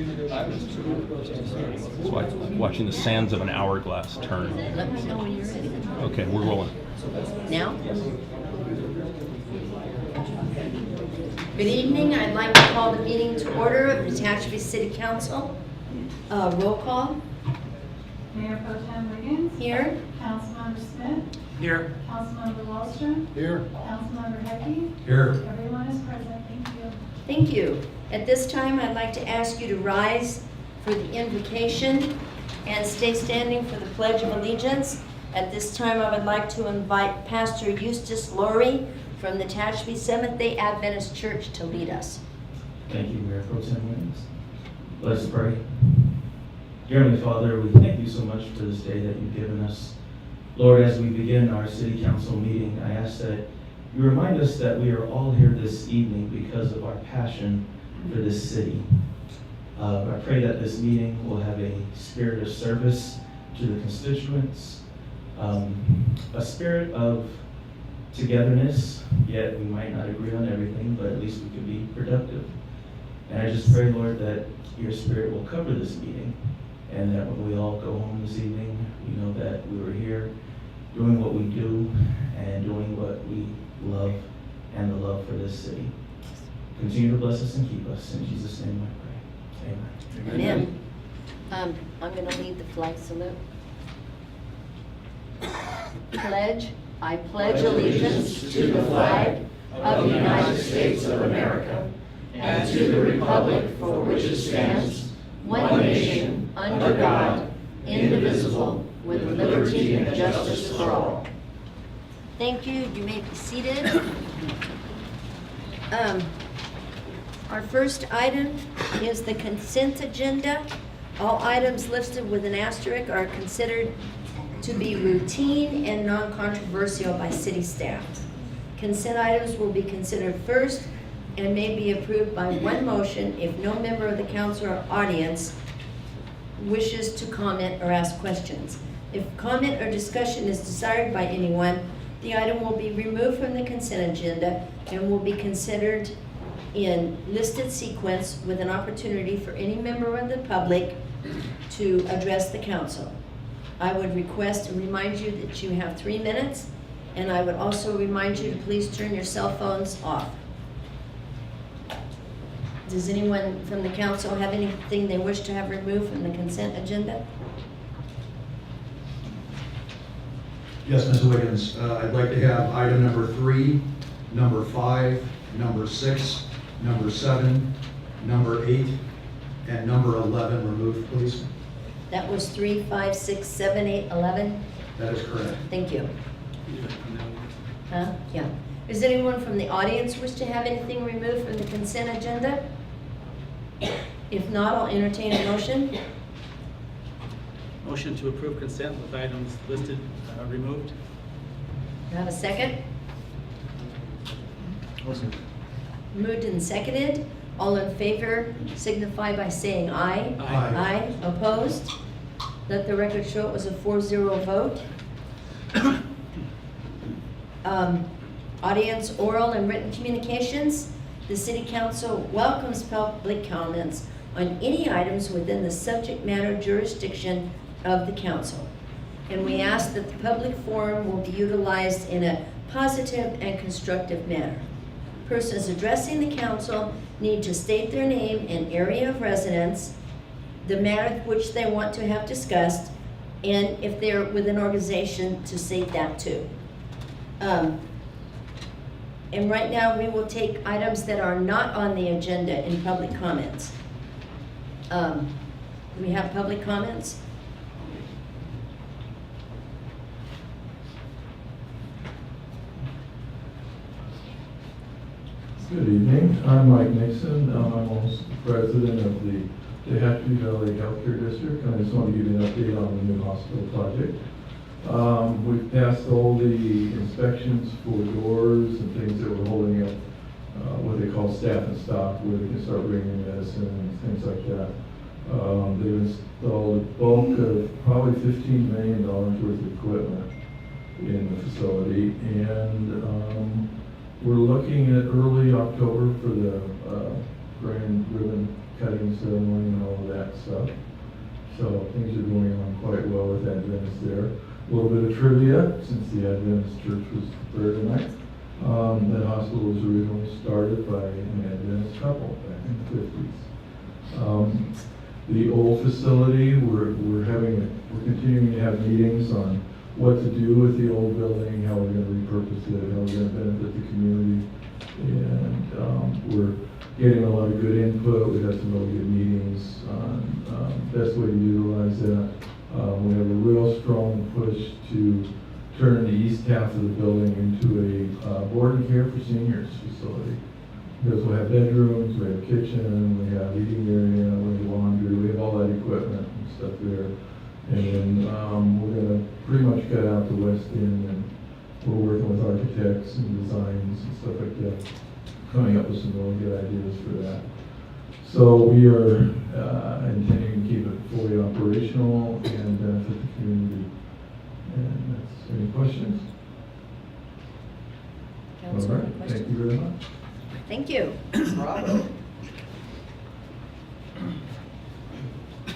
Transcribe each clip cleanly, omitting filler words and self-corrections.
It's like watching the sands of an hourglass turn. Let me know when you're ready. Okay, we're rolling. Now? Good evening. I'd like to call the meeting to order of the Tehachapi City Council. Roll call. Mayor Pro Tem Wiggins. Here. Councilmember Smith. Here. Councilmember Wallstrom. Here. Councilmember Heckey. Here. Everyone is present. Thank you. Thank you. At this time, I'd like to ask you to rise for the invocation and stay standing for the Pledge of Allegiance. At this time, I would like to invite Pastor Eustace Laurie from the Tehachapi Seventh-day Adventist Church to lead us. Thank you, Mayor Pro Tem Wiggins. Let us pray. Dear Heavenly Father, we thank you so much for this day that you've given us. Lord, as we begin our City Council meeting, I ask that you remind us that we are all here this evening because of our passion for this city. I pray that this meeting will have a spirit of service to the constituents, a spirit of togetherness, yet we might not agree on everything, but at least we can be productive. And I just pray, Lord, that your spirit will cover this meeting, and that when we all go home this evening, we know that we were here doing what we do and doing what we love and the love for this city. Continue to bless us and keep us. In Jesus' name I pray. Amen. Amen. I'm going to lead the flag salute. Pledge. I pledge allegiance to the flag of the United States of America and to the republic for which it stands, one nation, under God, indivisible, with liberty and justice for all. Thank you. You may be seated. Our first item is the consent agenda. All items listed with an asterisk are considered to be routine and non-controversial by city staff. Consent items will be considered first and may be approved by one motion if no member of the council or audience wishes to comment or ask questions. If comment or discussion is desired by anyone, the item will be removed from the consent agenda and will be considered in listed sequence with an opportunity for any member of the public to address the council. I would request and remind you that you have 3 minutes, and I would also remind you to please turn your cell phones off. Does anyone from the council have anything they wish to have removed from the consent agenda? Yes, Ms. Wiggins. I'd like to have item number 3, number 5, number 6, number 7, number 8, and number 11 removed, please. That was 3, 5, 6, 7, 8, 11? That is correct. Thank you. Huh? Yeah. Does anyone from the audience wish to have anything removed from the consent agenda? If not, I'll entertain a motion. Motion to approve consent with items listed removed. Do I have a second? Moved and seconded. All in favor signify by saying aye. Aye. Aye. Opposed? Let the record show it was a 4-0 vote. Audience oral and written communications. The City Council welcomes public comments on any items within the subject matter jurisdiction of the Council. And we ask that the public forum will be utilized in a positive and constructive manner. Persons addressing the Council need to state their name and area of residence, the matter which they want to have discussed, and if they're with an organization, to state that too. And right now, we will take items that are not on the agenda in public comments. Do we have public comments? Good evening. I'm Mike Nixon. I'm also president of the Tehachapi Valley Healthcare District, and I just want to give you an update on the new hospital project. We've passed all the inspections for doors and things that were holding up what they call staff and stock, where they can start bringing medicine and things like that. They've installed a bulk of probably $15 million worth of equipment in the facility, and we're looking at early October for the grand ribbon cutting ceremony and all of that stuff. So things are going on quite well with Adventist there. A little bit of trivia, since the Adventist church was there tonight. That hospital was originally started by an Adventist couple back in the 50s. The old facility, we're continuing to have meetings on what to do with the old building, how we're going to repurpose it, how we're going to benefit the community. And we're getting a lot of good input. We've had some really good meetings on best way to utilize that. We have a real strong push to turn the east half of the building into a board and care for seniors facility. Because we have bedrooms, we have a kitchen, we have eating area, we have laundry, we have all that equipment and stuff there. And we're going to pretty much cut out the west end, and we're working with architects and designs and stuff like that, coming up with some really good ideas for that. So we are intending to keep it fully operational and benefit the community. And that's any questions? All Councilor, right, any thank questions? you very much. Thank you. Bravo.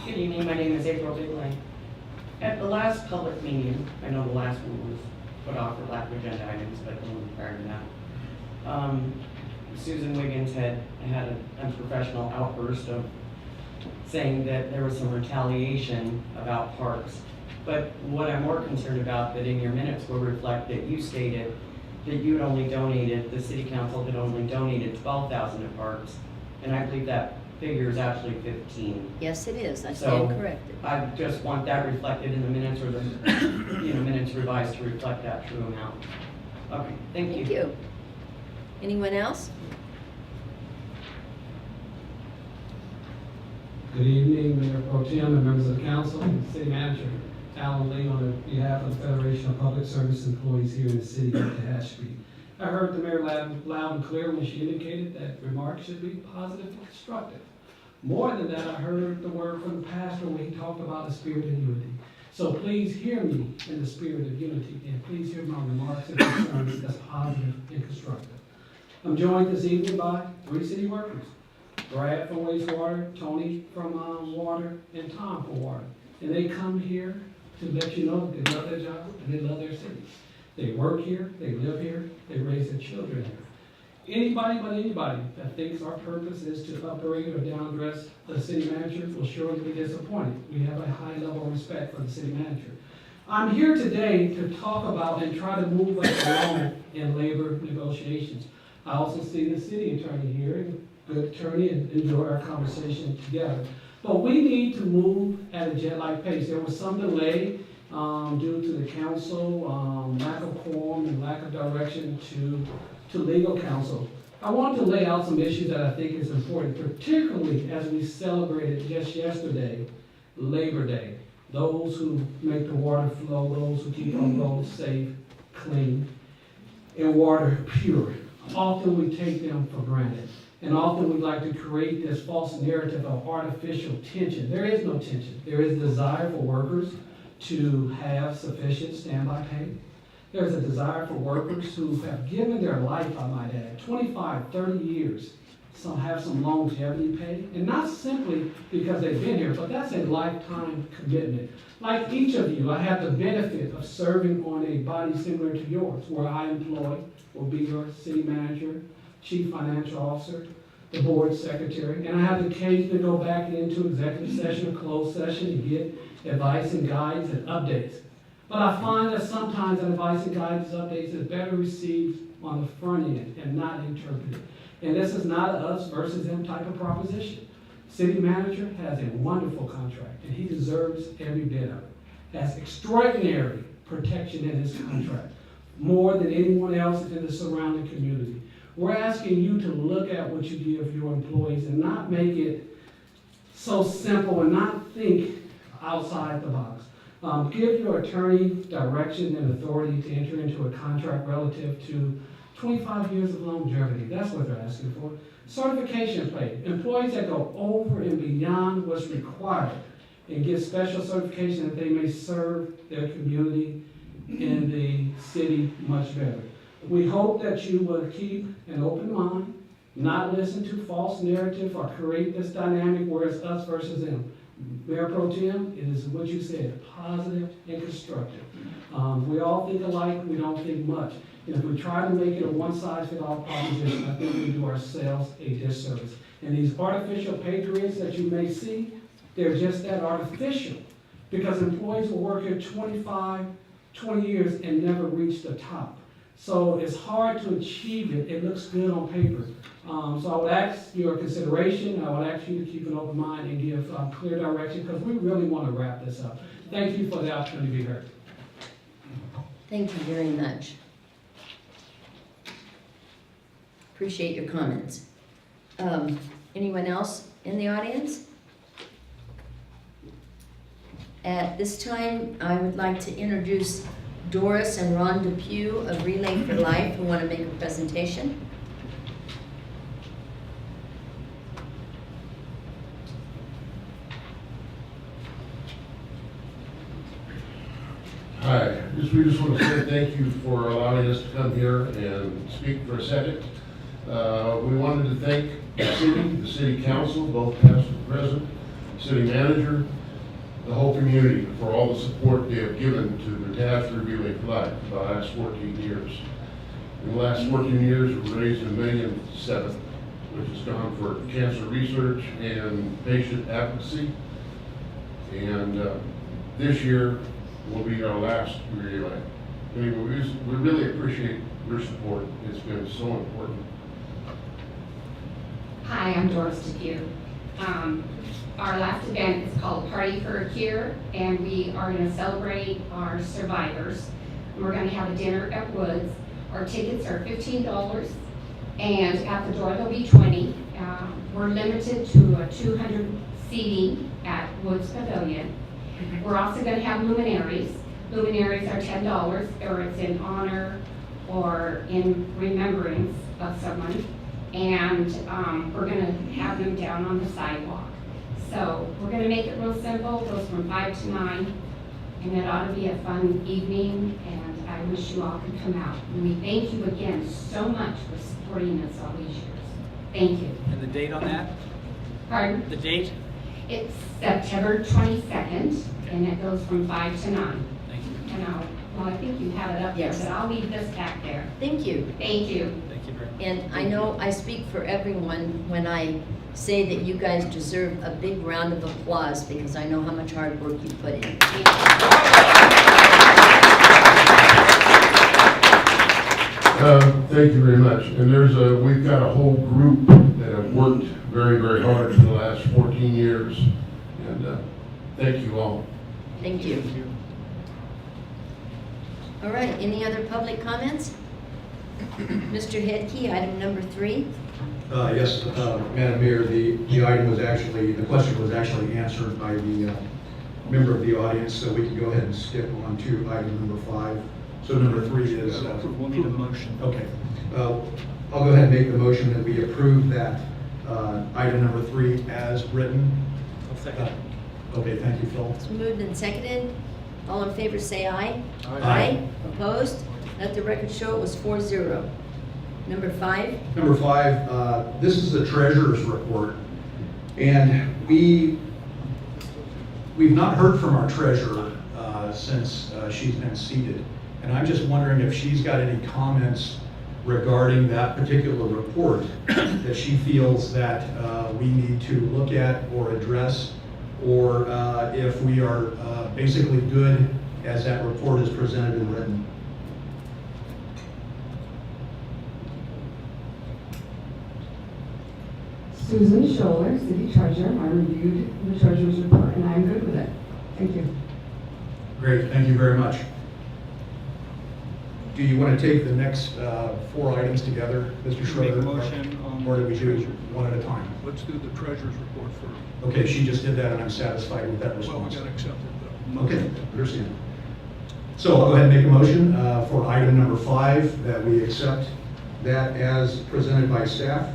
Good evening, my name is April Bigley. At the last public meeting, I know the last one was put off for lack of agenda items, but the one prior to that, Susan Wiggins had an unprofessional outburst of saying that there was some retaliation about parks. But what I'm more concerned about, that in your minutes will reflect that you stated that you had only donated, the city council had only donated 12,000 to parks, and I believe that figure is actually 15. Yes, it is. I So, stand corrected. I just want that reflected in the minutes, or the minutes revised to reflect that true amount. Okay, thank you. Thank you. Anyone else? Good evening, Mayor Pro Tem and members of the council, and City Manager Alan Lee on behalf of the Federation of Public Service Employees here in the city of Tehachapi. I heard the mayor loud and clear when she indicated that remarks should be positive and constructive. More than that, I heard the word from the pastor when he talked about the spirit of unity. So please hear me in the spirit of unity, and please hear my remarks and concerns as positive and constructive. I'm joined this evening by 3 city workers: Brad from wastewater, Tony from water, and Tom from water. And they come here to let you know that they love their job and they love their city. They work here, they live here, they raise their children here. Anybody but anybody that thinks our purpose is to upgrade or downdress the city manager will surely be disappointed. We have a high level of respect for the city manager. I'm here today to talk about and try to move us along in labor negotiations. I also see the city attorney here, good attorney, and enjoy our conversation together. But we need to move at a jet-like pace. There was some delay due to the council, lack of quorum and lack of direction to legal counsel. I want to lay out some issues that I think is important, particularly as we celebrated just yesterday, Labor Day. Those who make the water flow, those who keep our roads safe, clean, and water pure. Often we take them for granted. And often we like to create this false narrative of artificial tension. There is no tension. There is desire for workers to have sufficient standby pay. There's a desire for workers who have given their life, I might add, 25, 30 years. Some have some longevity pay, and not simply because they've been here, but that's a lifetime commitment. Like each of you, I have the benefit of serving on a body similar to yours, where I employ will be your city manager, chief financial officer, the board secretary, and I have the occasion to go back into executive session or closed session to get advice and guides and updates. But I find that sometimes that advice and guidance updates is better received on the front end and not interpreted. And this is not a us versus them type of proposition. City manager has a wonderful contract, and he deserves every bit of it. Has extraordinary protection in his contract, more than anyone else in the surrounding community. We're asking you to look at what you give your employees and not make it so simple and not think outside the box. Give your attorney direction and authority to enter into a contract relative to 25 years of longevity. That's what they're asking for. Certification pay. Employees that go over and beyond what's required and get special certification that they may serve their community in the city much better. We hope that you will keep an open mind not listen to false narrative or create this dynamic where it's us versus them. Mayor Pro Tem, it is what you said, positive and constructive. We all think alike, we don't think much. And if we try to make it a one-size-fits-all proposition, I think we do ourselves a disservice. And these artificial pay grids that you may see, they're just that artificial. Because employees will work here 25, 20 years and never reach the top. So it's hard to achieve it. It looks good on paper. So I would ask your consideration. I would ask you to keep an open mind and give clear direction because we really want to wrap this up. Thank you for the opportunity to be heard. Thank you very much. Appreciate your comments. Anyone else in the audience? At this time, I would like to introduce Doris and Ron Depew of Relay for Life who want to make a presentation. Hi, we just want to say thank you for allowing us to come here and speak for a second. We wanted to thank the city council, both past and present, city manager, the whole community for all the support they have given to the Tehachapi Relay for Life for the last 14 years. In the last 14 years, we've raised $1.7 million, which has gone for cancer research and patient advocacy. And this year will be our last relay. Anyway, we really appreciate your support. It's been so important. Hi, I'm Doris Depew. Our last event is called Party for a Cure, and we are going to celebrate our survivors. We're going to have a dinner at Woods. Our tickets are $15, and at the door there'll be 20. We're limited to a 200 seating at Woods Pavilion. We're also going to have luminaries. Luminaries are $10, or it's in honor or in remembrance of someone. And we're going to have them down on the sidewalk. So we're going to make it real simple. It goes from 5 to 9, and it ought to be a fun evening. And I wish you all could come out. And we thank you again so much for supporting us all these years. Thank you. And the date on that? Pardon? The date? It's September 22nd, and it goes from 5 to 9. Thank you. And well, I think you have it up there, Yes. but I'll leave this back there. Thank you. Thank you. Thank you very much. And I know I speak for everyone when I say that you guys deserve a big round of applause because I know how much hard work you put in. Thank you very much. And we've got a whole group that have worked very, very hard for the last 14 years. And thank you all. Thank you. All right, any other public comments? Mr. Hedke, item number 3. Yes, Madam Mayor, the question was actually answered by the member of the audience, so we can go ahead and skip on to item number 5. So number 3 is... We'll need a motion. Okay. I'll go ahead and make the motion that we approve that item number 3 as written. I'll second. Okay, thank you, Phil. It's moved and seconded. All in favor say aye. Aye. Opposed? Let the record show it was 4-0. Number 5. Number 5, this is the treasurer's report, and we've not heard from our treasurer since she's been seated, and I'm just wondering if she's got any comments regarding that particular report that she feels that we need to look at or address, or if we are basically good as that report is presented and written. Susan Scholler, City Treasurer. I reviewed the Treasurer's report and I'm good with it. Thank you. Great, thank you very much. Do you want to take the next 4 items together, Mr. Schroeder? Make a motion on Or do we the do treasurer. one at a time? Let's do the treasurer's report first. Okay, she just did that and I'm satisfied with that Well, we response. got to accept it though. Okay, understand. So I'll go ahead and make a motion for item number 5 that we accept that as presented by staff.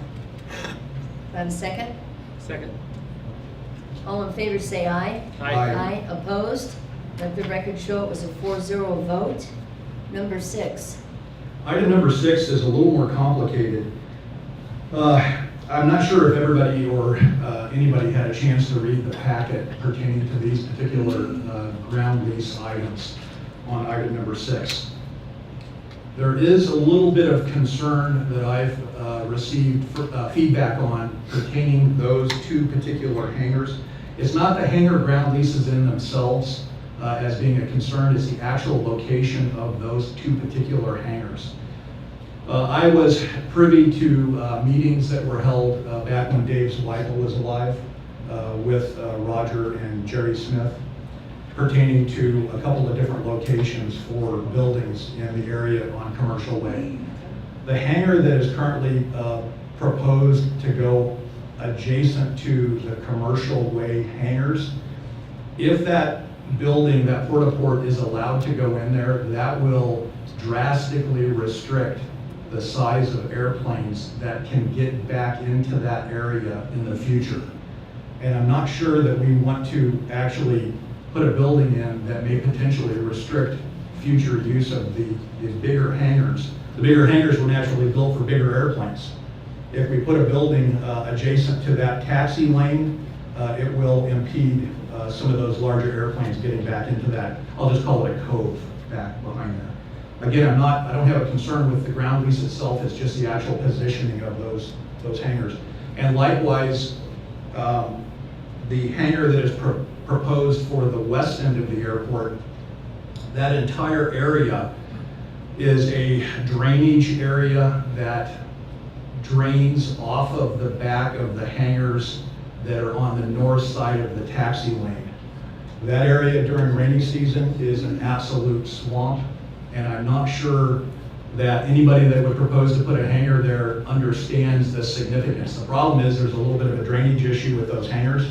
Do I have a second? Second. All in favor say aye. Aye. Opposed? Let the record show it was a 4-0 vote. Number 6. Item number 6 is a little more complicated. I'm not sure if everybody or anybody had a chance to read the packet pertaining to these particular ground lease items on item number 6. There is a little bit of concern that I've received feedback on pertaining those 2 particular hangars. It's not the hangar ground leases in themselves as being a concern, it's the actual location of those 2 particular hangars. I was privy to meetings that were held back when Dave's wife was alive with Roger and Jerry Smith pertaining to a couple of different locations for buildings in the area on Commercial Way. The hangar that is currently proposed to go adjacent to the Commercial Way hangars, if that building, that port-a-port is allowed to go in there, that will drastically restrict the size of airplanes that can get back into that area in the future. And I'm not sure that we want to actually put a building in that may potentially restrict future use of these bigger hangars. The bigger hangars were naturally built for bigger airplanes. If we put a building adjacent to that taxi lane, it will impede some of those larger airplanes getting back into that, I'll just call it a cove back behind there. Again, I don't have a concern with the ground lease itself, it's just the actual positioning of those hangars. And likewise, the hangar that is proposed for the west end of the airport, that entire area is a drainage area that drains off of the back of the hangars that are on the north side of the taxi lane. That area during rainy season is an absolute swamp, and I'm not sure that anybody that would propose to put a hangar there understands the significance. The problem is there's a little bit of a drainage issue with those hangars.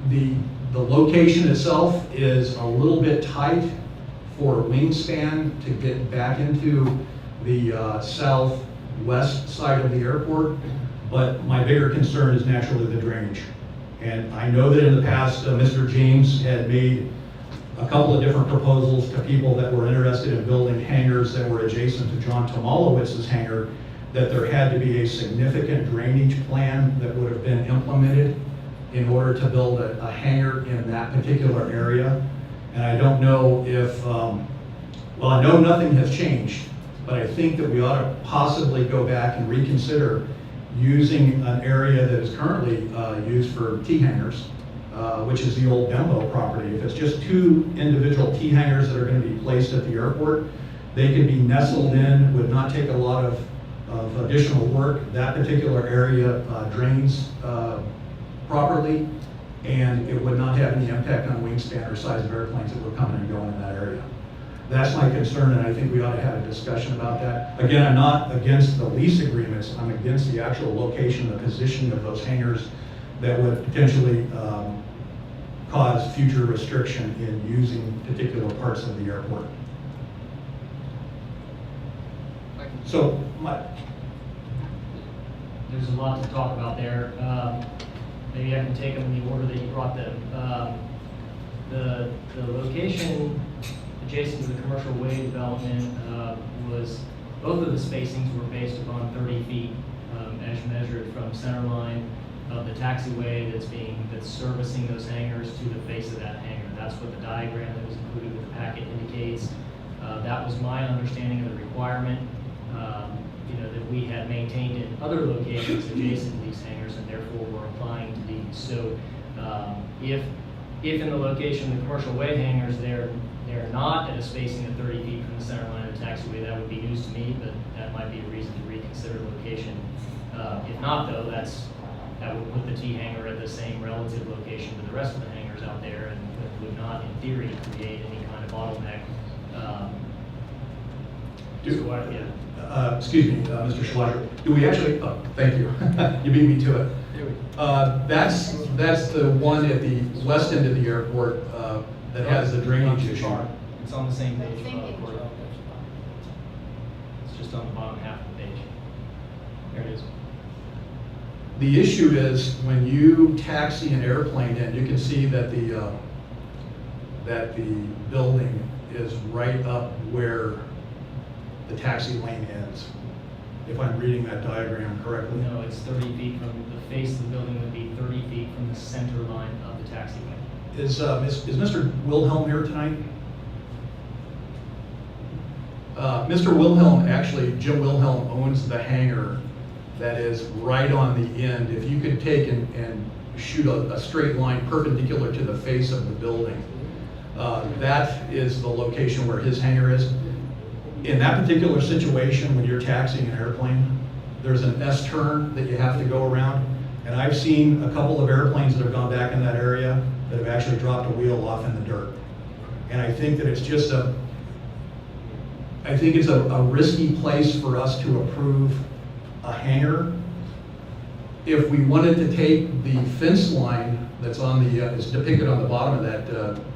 The location itself is a little bit tight for wingspan to get back into the southwest side of the airport, but my bigger concern is naturally the drainage. And I know that in the past, Mr. James had made a couple of different proposals to people that were interested in building hangars that were adjacent to John Tomalowitz's hangar, that there had to be a significant drainage plan that would have been implemented in order to build a hangar in that particular area. And I don't know if, well, I know nothing has changed, but I think that we ought to possibly go back and reconsider using an area that is currently used for T-hangars, which is the old Bembo property. If it's just 2 individual T-hangars that are going to be placed at the airport, they could be nestled in, would not take a lot of additional work. That particular area drains properly, and it would not have any impact on wingspan or size of airplanes that were coming and going in that area. That's my concern, and I think we ought to have a discussion about that. Again, I'm not against the lease agreements, I'm against the actual location, the positioning of those hangars that would potentially cause future restriction in using particular parts of the airport. So, there's a lot to talk about there. Maybe I can take them in the order that you brought them. The location adjacent to the Commercial Way development was, both of the spacings were based upon 30 feet as measured from center line of the taxiway that's servicing those hangars to the face of that hangar. That's what the diagram that was included with the packet indicates. That was my understanding of the requirement. That we had maintained in other locations adjacent to these hangars, and therefore we're applying to these. So if in the location of the Commercial Way hangars they're not at a spacing of 30 feet from the center line of the taxiway, that would be news to me, but that might be a reason to reconsider location. If not, though, that would put the T hangar at the same relative location to the rest of the hangars out there, and would not, in theory, create any kind of bottleneck. Excuse me, Mr. Schlager, do we actually, thank you, you beat me to it. That's the one at the west end of the airport that has the drainage issue. It's on the same page. It's just on the bottom half of the page. There it is. The issue is when you taxi an airplane in, you can see that the building is right up where the taxi lane ends. if I'm reading that diagram correctly. No, it's 30 feet from the face of the building, would be 30 feet from the center line of the taxiway. Is Mr. Wilhelm here tonight? Mr. Wilhelm, actually, Jim Wilhelm owns the hangar that is right on the end. If you could take and shoot a straight line perpendicular to the face of the building, that is the location where his hangar is. In that particular situation, when you're taxiing an airplane, there's an S-turn that you have to go around. And I've seen a couple of airplanes that have gone back in that area that have actually dropped a wheel off in the dirt. And I think that it's just a risky place for us to approve a hangar. If we wanted to take the fence line that's on the, is depicted on the bottom of that,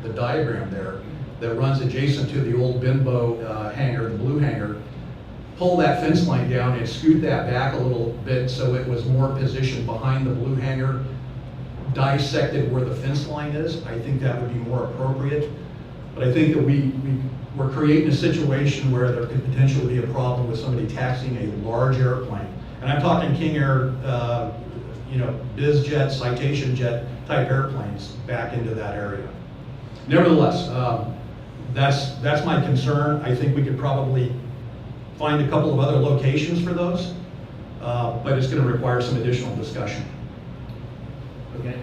the diagram there, that runs adjacent to the old Bimbo hangar, the blue hangar, pull that fence line down and scoot that back a little bit so it was more positioned behind the blue hangar, dissected where the fence line is, I think that would be more appropriate. But I think that we're creating a situation where there could potentially be a problem with somebody taxiing a large airplane. And I'm talking King Air, biz jet, citation jet type airplanes back into that area. Nevertheless, that's my concern. I think we could probably find a couple of other locations for those, but it's going to require some additional discussion. Okay.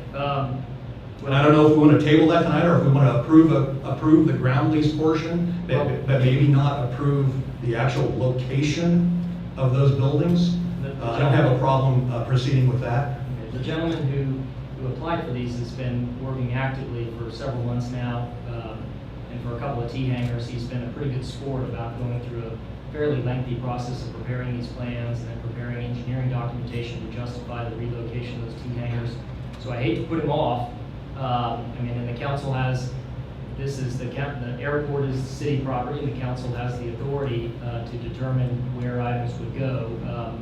And I don't know if we want to table that tonight or if we want to approve the ground lease portion, but maybe not approve the actual location of those buildings. I don't have a problem proceeding with that. The gentleman who applied for these has been working actively for several months now, and for a couple of T hangars, he's been a pretty good sport about going through a fairly lengthy process of preparing these plans and then preparing engineering documentation to justify the relocation of those T hangars. So I hate to put him off. And the council has, the airport is city property, and the council has the authority to determine where items would go.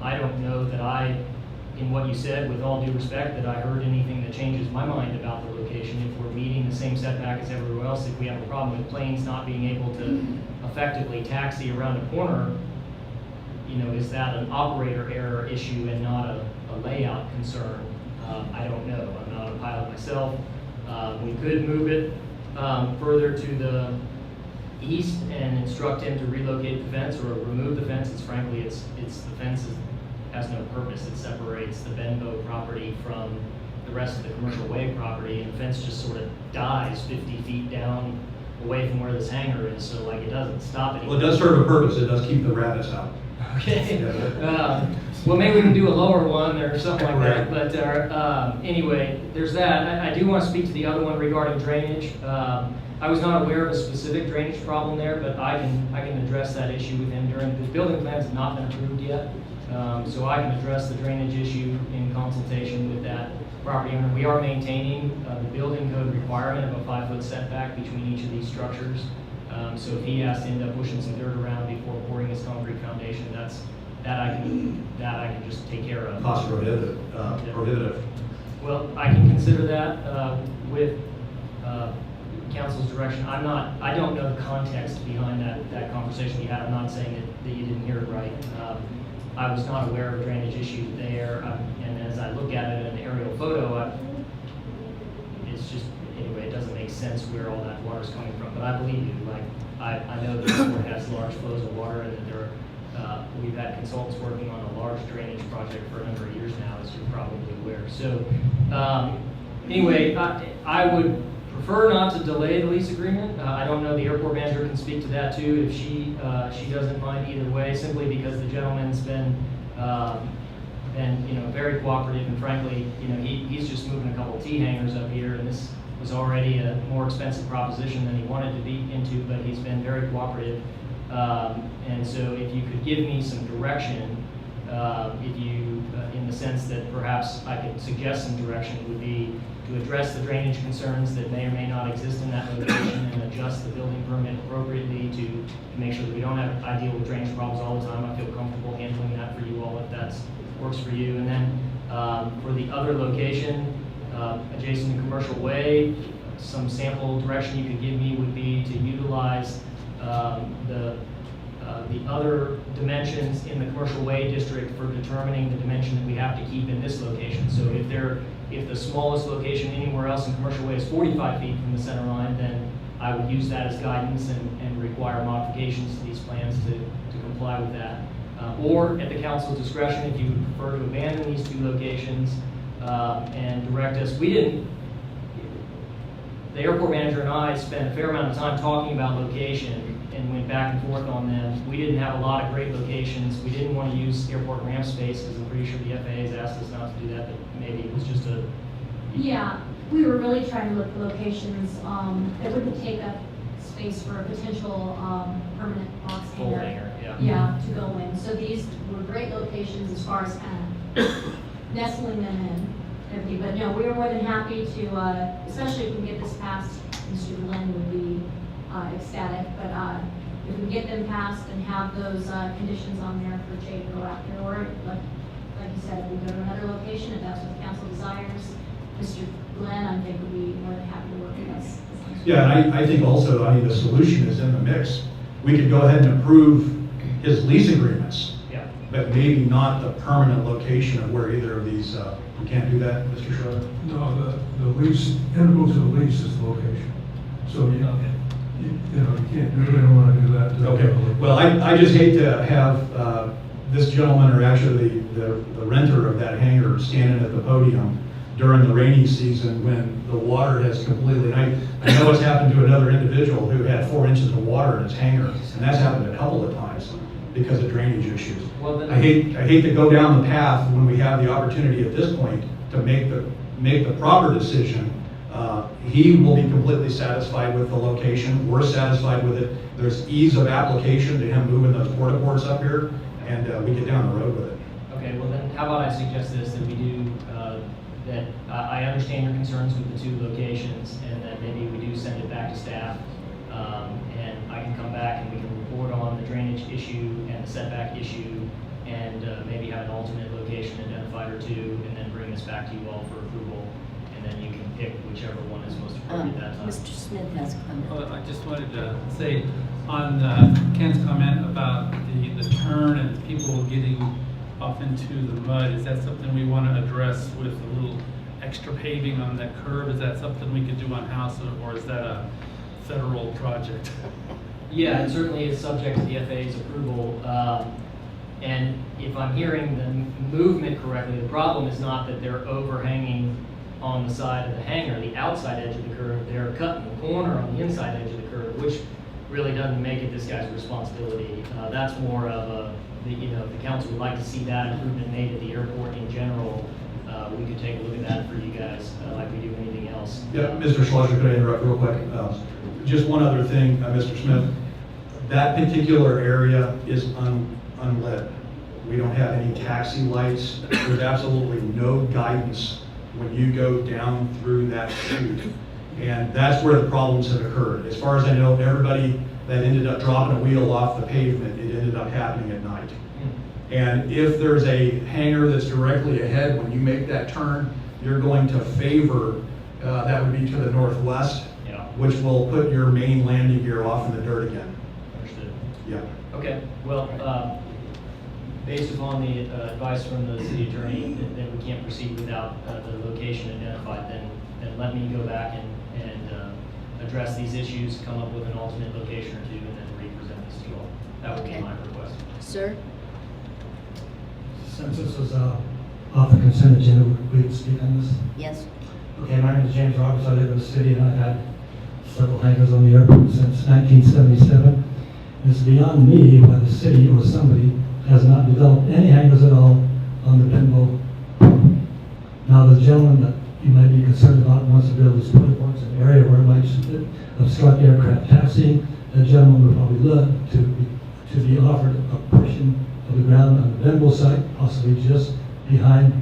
I don't know that in what you said, with all due respect, that I heard anything that changes my mind about the location. If we're meeting the same setback as everywhere else, if we have a problem with planes not being able to effectively taxi around a corner, is that an operator error issue and not a layout concern? I don't know. I'm not a pilot myself. We could move it further to the east and instruct him to relocate the fence or remove the fence. Frankly, the fence has no purpose. It separates the Benbow property from the rest of the commercial way property, and the fence just sort of dies 50 feet down away from where this hangar is, so it doesn't stop anything. Well, it does serve a purpose. It does keep the rabbits out. Okay. Well, maybe we can do a lower one or something like that. But anyway, there's that. I do want to speak to the other one regarding drainage. I was not aware of a specific drainage problem there, but I can address that issue with him during the building plans have not been approved yet. So I can address the drainage issue in consultation with that property owner. We are maintaining the building code requirement of a 5-foot setback between each of these structures. So if he has to end up pushing some dirt around before pouring his concrete foundation, that I can just take care of. Cost prohibitive. Well, I can consider that with council's direction. I don't know the context behind that conversation you had. I'm not saying that you didn't hear it right. I was not aware of a drainage issue there, and as I look at it in an aerial photo, it's just, anyway, it doesn't make sense where all that water is coming from. But I believe you. I know that the port has large flows of water, and that we've had consultants working on a large drainage project for a number of years now, as you're probably aware. So anyway, I would prefer not to delay the lease agreement. I don't know, the airport manager can speak to that too if she doesn't mind either way, simply because the gentleman's been very cooperative, and frankly, he's just moving a couple of T hangars up here, and this was already a more expensive proposition than he wanted to be into, but he's been very cooperative. And so if you could give me some direction, in the sense that perhaps I could suggest some direction, would be to address the drainage concerns that may or may not exist in that location and adjust the building permit appropriately to make sure that we don't I deal with drainage problems all the time. I feel comfortable handling that for you all if that works for you. And then for the other location, adjacent to Commercial Way, some sample direction you could give me would be to utilize the the other dimensions in the commercial way district for determining the dimension that we have to keep in this location. So if the smallest location anywhere else in commercial way is 45 feet from the center line, then I would use that as guidance and require modifications to these plans to comply with that. Or at the council's discretion, if you would prefer to abandon these 2 locations and direct us. The airport manager and I spent a fair amount of time talking about location and went back and forth on them. We didn't have a lot of great locations. We didn't want to use airport ramp space because I'm pretty sure the FAA has asked us not to do that, but maybe it was just a... Yeah, we were really trying to look for locations that wouldn't take up space for a potential permanent box Full hangar. hangar, yeah. Yeah, to go in. So these were great locations as far as nestling them in. Everything. But no, we were more than happy to, especially if we can get this passed, Mr. Glenn would be ecstatic. But if we can get them passed and have those conditions on there for Jay to go out there, or like you said, if we go to another location, if that's what the council desires, Mr. Glenn, I think, would be more than happy to work with us. Yeah, and I think also, I mean, the solution is in the mix. We could go ahead and approve his lease agreements, Yeah. but maybe not the permanent location of where either of these, we can't do that, Mr. Schroeder? No, the lease, integral to the lease is the location. So, you know, you can't, you really don't want to do that. Okay, well, I just hate to have this gentleman, or actually the renter of that hangar, standing at the podium during the rainy season when the water has completely, I know it's happened to another individual who had 4 inches of water in his hangar, and that's happened a couple of times because of drainage issues. Well, then, I hate to go down the path when we have the opportunity at this point to make the proper decision. He will be completely satisfied with the location. We're satisfied with it. There's ease of application to him moving those porta ports up here, and we get down the road with it. Okay, well then, how about I suggest this, that we do, that I understand your concerns with the 2 locations, and that maybe we do send it back to staff, and I can come back and we can report on the drainage issue and the setback issue, and maybe have an alternate location identified or 2, and then bring this back to you all for approval, and then you can pick whichever one is most appropriate at that time. Mr. Smith has a comment. Well, I just wanted to say on Ken's comment about the turn and people getting off into the mud, is that something we want to address with a little extra paving on that curb? Is that something we could do on house, or is that a federal project? Yeah, it certainly is subject to the FAA's approval. And if I'm hearing the movement correctly, the problem is not that they're overhanging on the side of the hangar, the outside edge of the curb. They're cutting the corner on the inside edge of the curb, which really doesn't make it this guy's responsibility. That's more of if the council would like to see that improvement made at the airport in general, we could take a look at that for you guys, like we do anything else. Yeah, Mr. Schlosser, could I interrupt real quick? Just one other thing, Mr. Smith. That particular area is unlit. We don't have any taxi lights. There's absolutely no guidance when you go down through that chute. And that's where the problems have occurred. As far as I know, everybody that ended up dropping a wheel off the pavement, it ended up happening at night. And if there's a hangar that's directly ahead, when you make that turn, you're going to favor, that would be to the northwest, Yeah. which will put your main landing gear off in the dirt again. Understood. Yeah. Okay, well, based upon the advice from the city attorney that we can't proceed without the location identified, then let me go back and address these issues, come up with an alternate location or 2, and then re-present this to you all. That would be Okay. my request. Sir? Since this was off the consent agenda, we could speak on this? Yes. Okay, my name is James Roberts. I live in the city, and I've had several hangars on the airport since 1977. It's beyond me why the city or somebody has not developed any hangars at all on the Benbow property. Now, the gentleman that you might be concerned about wants to build this ports in an area where it might obstruct aircraft taxiing. That gentleman would probably love to be offered a portion of the ground on the Benbow site, possibly just behind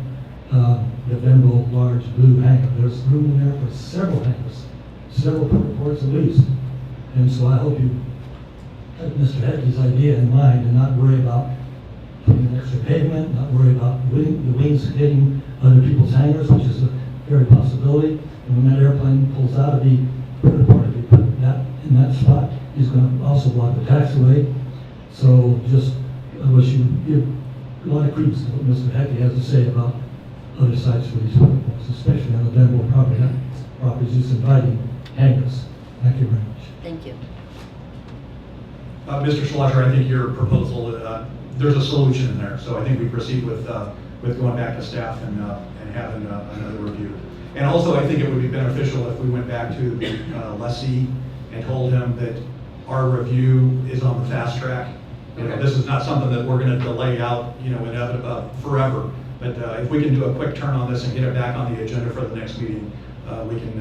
the Benbow large blue hangar. There's room in there for several hangars, several ports at least. And so I hope you have Mr. Heckey's idea in mind and not worry about putting an extra pavement, not worry about the wings hitting other people's hangars, which is a very possibility. And when that airplane pulls out, if he put that in that spot, he's going to also block the taxiway. So just, I wish you would give a lot of credence to what Mr. Heckey has to say about other sites for these footballs, especially on the Denver properties, just inviting hangers. Thank you very much. Thank you. Mr. Schlosser, I think your proposal, there's a solution in there, so I think we proceed with going back to staff and having another review. And also, I think it would be beneficial if we went back to the lessee and told him that our review is on the fast track. You know, this is not something that we're going to delay out, you know, forever. But if we can do a quick turn on this and get it back on the agenda for the next meeting, we can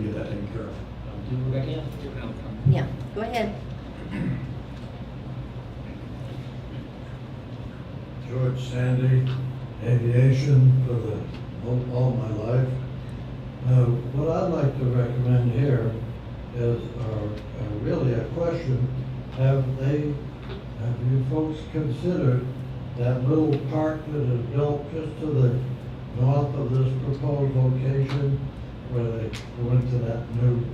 get that taken care of. Do Rebecca? Yeah, go ahead. George Sandy, aviation for all my life. What I'd like to recommend here is really a question. Have you folks considered that little park that is built just to the north of this proposed location where they go into that new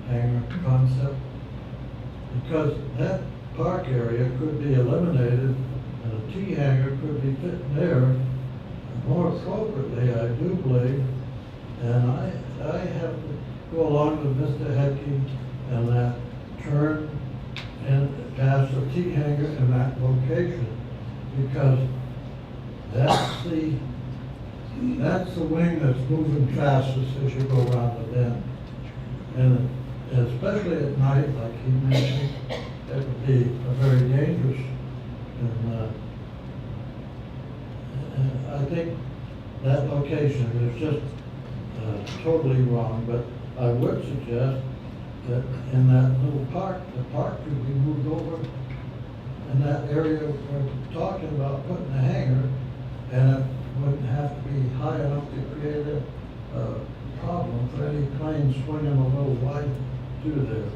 hangar concept? Because that park area could be eliminated and a T hangar could be fitting there more appropriately, I do believe. And I have to go along with Mr. Heckey and that turn and pass the T hangar in that location, because that's the wing that's moving fastest as you go around the bend. And especially at night, like he mentioned, it would be very dangerous. And I think that location is just totally wrong, but I would suggest that in that little park, the park could be moved over in that area we're talking about putting a hangar, and it wouldn't have to be high enough to create a problem for any plane swinging a little wide through there.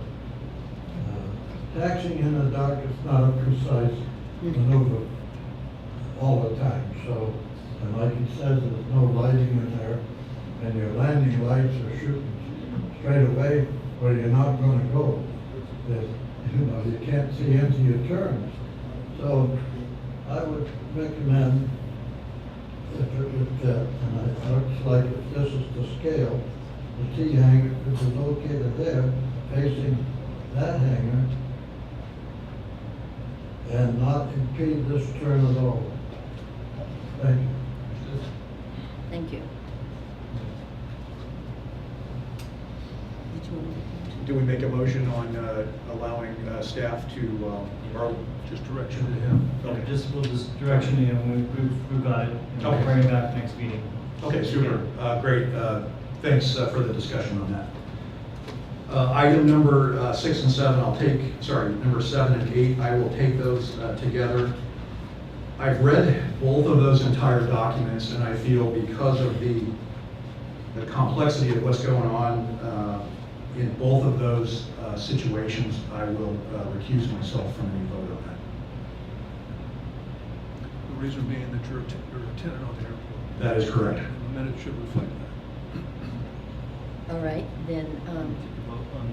Taxiing in the dark is not a precise maneuver all the time, so, and like he says, there's no lighting in there, and your landing lights are shooting straight away where you're not going to go. You can't see into your turns. So I would recommend, if it would fit, and it looks like if this is the scale, the T hangar could be located there, facing that hangar, and not impede this turn at all. Thank you. Thank you. Do we make a motion on allowing staff to, or just direction to him? Okay. We'll just direction to him, we've got it, and we'll Okay. bring it back next meeting. Okay, super. Great. Thanks for the discussion on that. Item number 6 and 7, number 7 and 8, I will take those together. I've read both of those entire documents, and I feel because of the complexity of what's going on in both of those situations, I will recuse myself from any vote on that. The reason being that you're a tenant on the airport. That is correct. And the minutes should reflect that. All right, then,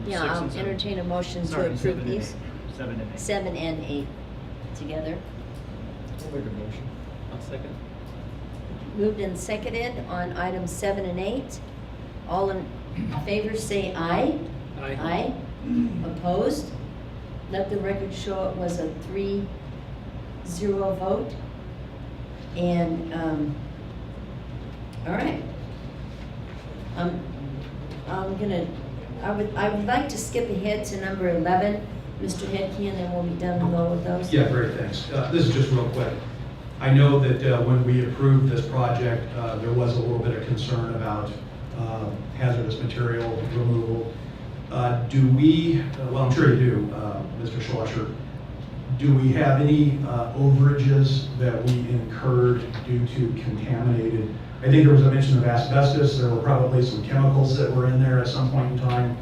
yeah, I'll entertain a motion to approve these. 7 and 8. 7 and 8 together. I'll make a motion. I'll second. Moved and seconded on items 7 and 8. All in favor say aye. Aye. Aye. Opposed? Let the record show it was a 3-0 vote. And, all right. I would like to skip ahead to number 11, Mr. Headkey, and then we'll be done and go with those. Yeah, great, thanks. This is just real quick. I know that when we approved this project, there was a little bit of concern about hazardous material removal. Do we, well, I'm sure you do, Mr. Schlosser, do we have any overages that we incurred due to contaminated? I think there was a mention of asbestos. There were probably some chemicals that were in there at some point in time.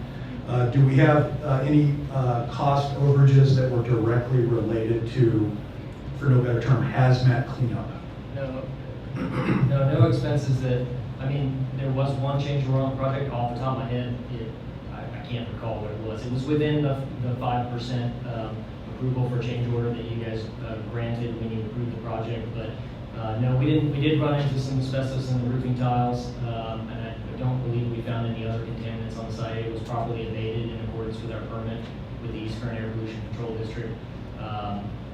Do we have any cost overages that were directly related to, for no better term, hazmat cleanup? No expenses that, I mean, there was one change order on the project, off the top of my head, I can't recall what it was. It was within the 5% approval for change order that you guys granted when you approved the project, but no, we didn't. We did run into some asbestos in the roofing tiles, and I don't believe we found any other contaminants on the site. It was properly abated in accordance with our permit with the East Kern Air Pollution Control District.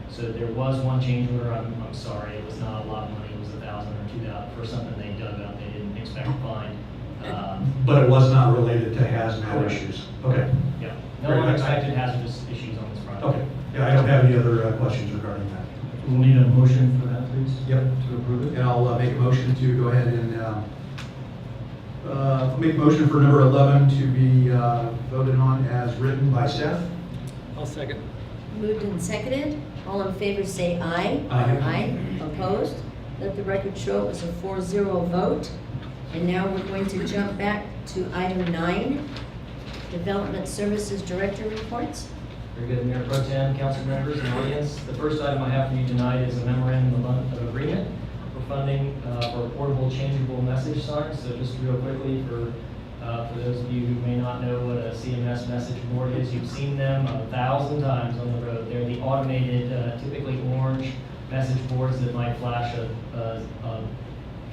So there was one change order. I'm sorry, it was not a lot of money. It was $1,000 or $2,000 for something they dug up. They didn't expect to find. But it was not related to hazmat Correct. issues? Okay. Yeah, no Great. unexpected hazardous issues on this project. Okay. Yeah, I don't have any other questions regarding that. We'll need a motion for that, please. Yep. To approve it. And I'll make a motion to go ahead and make a motion for number 11 to be voted on as written by staff. I'll second. Moved and seconded. All in favor say aye. Aye. Opposed? Let the record show it was a 4-0 vote. And now we're going to jump back to item 9, Development Services Director reports. Very good, Mayor Pro Tem, council members, and audience. The first item I have for you tonight is a memorandum of agreement for funding for portable changeable message signs. So just real quickly, for those of you who may not know what a CMS message board is, you've seen them 1,000 times on the road. They're the automated, typically orange message boards that might flash a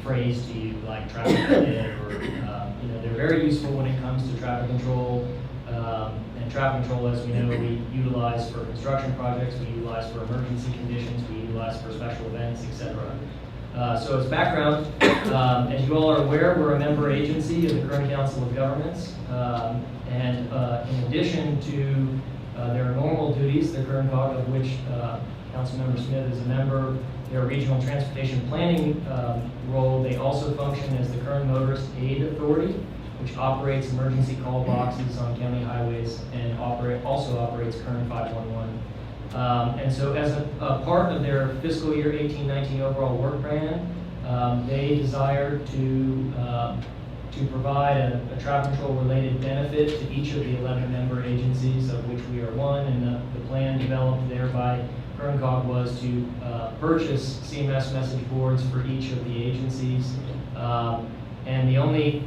phrase to you like traffic ahead, or they're very useful when it comes to traffic control. And traffic control, as we know, we utilize for construction projects, we utilize for emergency conditions, we utilize for special events, etc. So as background, as you all are aware, we're a member agency of the Kern Council of Governments. And in addition to their normal duties, the Kern COG, of which Councilmember Smith is a member, their regional transportation planning role, they also function as the Kern Motorist Aid Authority, which operates emergency call boxes on county highways and also operates Kern 511. And so as a part of their fiscal year 18-19 overall work plan, they desire to provide a traffic control related benefit to each of the 11 member agencies, of which we are one, and the plan developed there by Kern COG was to purchase CMS message boards for each of the agencies. And the only,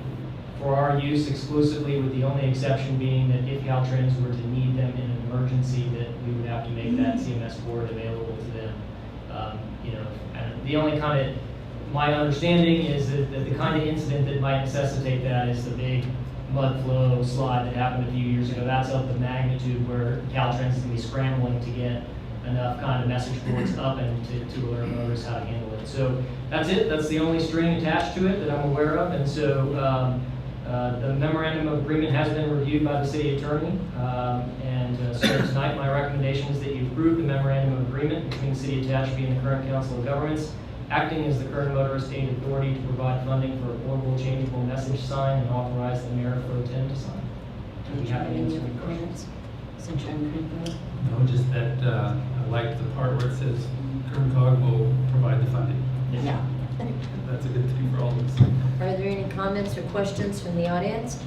for our use exclusively, with the only exception being that if Caltrans were to need them in an emergency, that we would have to make that CMS board available to them. And the only kind of, my understanding is that the kind of incident that might necessitate that is the big mud flow slide that happened a few years ago. That's of the magnitude where Caltrans is going to be scrambling to get enough kind of message boards up and to alert motorists how to handle it. So that's it. That's the only string attached to it that I'm aware of. And so the memorandum of agreement has been reviewed by the city attorney. So tonight my recommendation is that you approve the memorandum of agreement between the city of Tehachapi and the Kern Council of Governments, acting as the Kern Motorist Aid Authority to provide funding for a portable changeable message sign, and authorize the mayor pro tem to sign. I'd be happy to answer any questions. No, just that I like the part where it says Kern COG will provide the funding. Yeah. That's a good thing for all of us. Are there any comments or questions from the audience?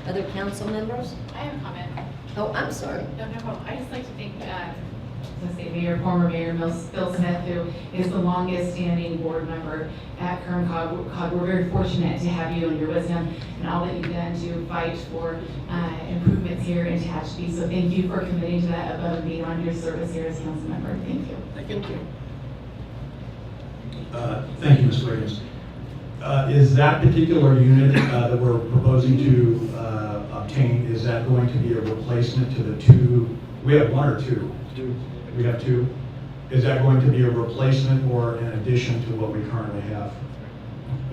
Other council members? I have a comment. Oh, I'm sorry. No problem. I just like to thank, let's say, former Mayor Bill Smith, who is the longest standing board member at Kern COG. We're very fortunate to have you and your wisdom and all that you've done to fight for improvements here in Tehachapi. So thank you for committing to that above and beyond your service here as council member. Thank you. Thank you. Thank you, Ms. Williams. Is that particular unit that we're proposing to obtain, is that going to be a replacement to the two? We have one or two? Two. We have two. Is that going to be a replacement or an addition to what we currently have?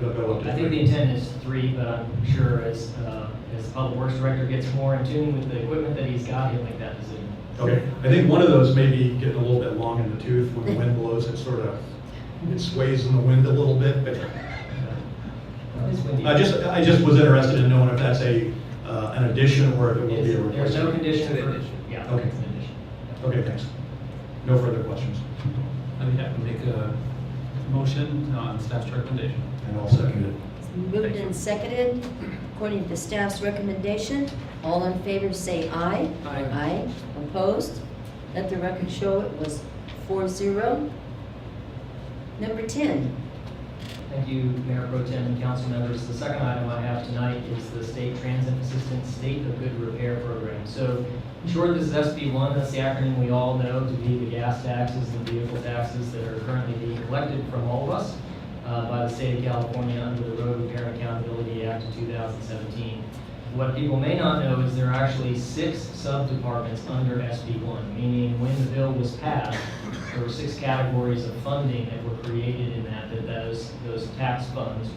I think the intent is 3, but I'm sure as the Public Works Director gets more in tune with the equipment that he's got, he'll make that decision. Okay. I think one of those may be getting a little bit long in the tooth. When the wind blows, it sways in the wind a little bit, but I just was interested in knowing if that's an addition or if it will be a replacement. There's no condition for, yeah. Okay. It's an addition. Okay, thanks. No further questions. I'd be happy to make a motion on staff's recommendation. And I'll second it. Moved and seconded, according to staff's recommendation. All in favor say aye. Aye. Aye. Opposed? Let the record show it was 4-0. Number 10. Thank you, Mayor Pro Tem and council members. The second item I have tonight is the State Transit Assistance Assistance State of Good Repair Program. So in short, this is SB1. That's the acronym we all know to be the gas taxes and vehicle taxes that are currently being collected from all of us by the state of California under the Road Repair and Accountability Act of 2017. What people may not know is there are actually 6 sub-departments under SB1, meaning when the bill was passed, there were 6 categories of funding that were created in that those tax funds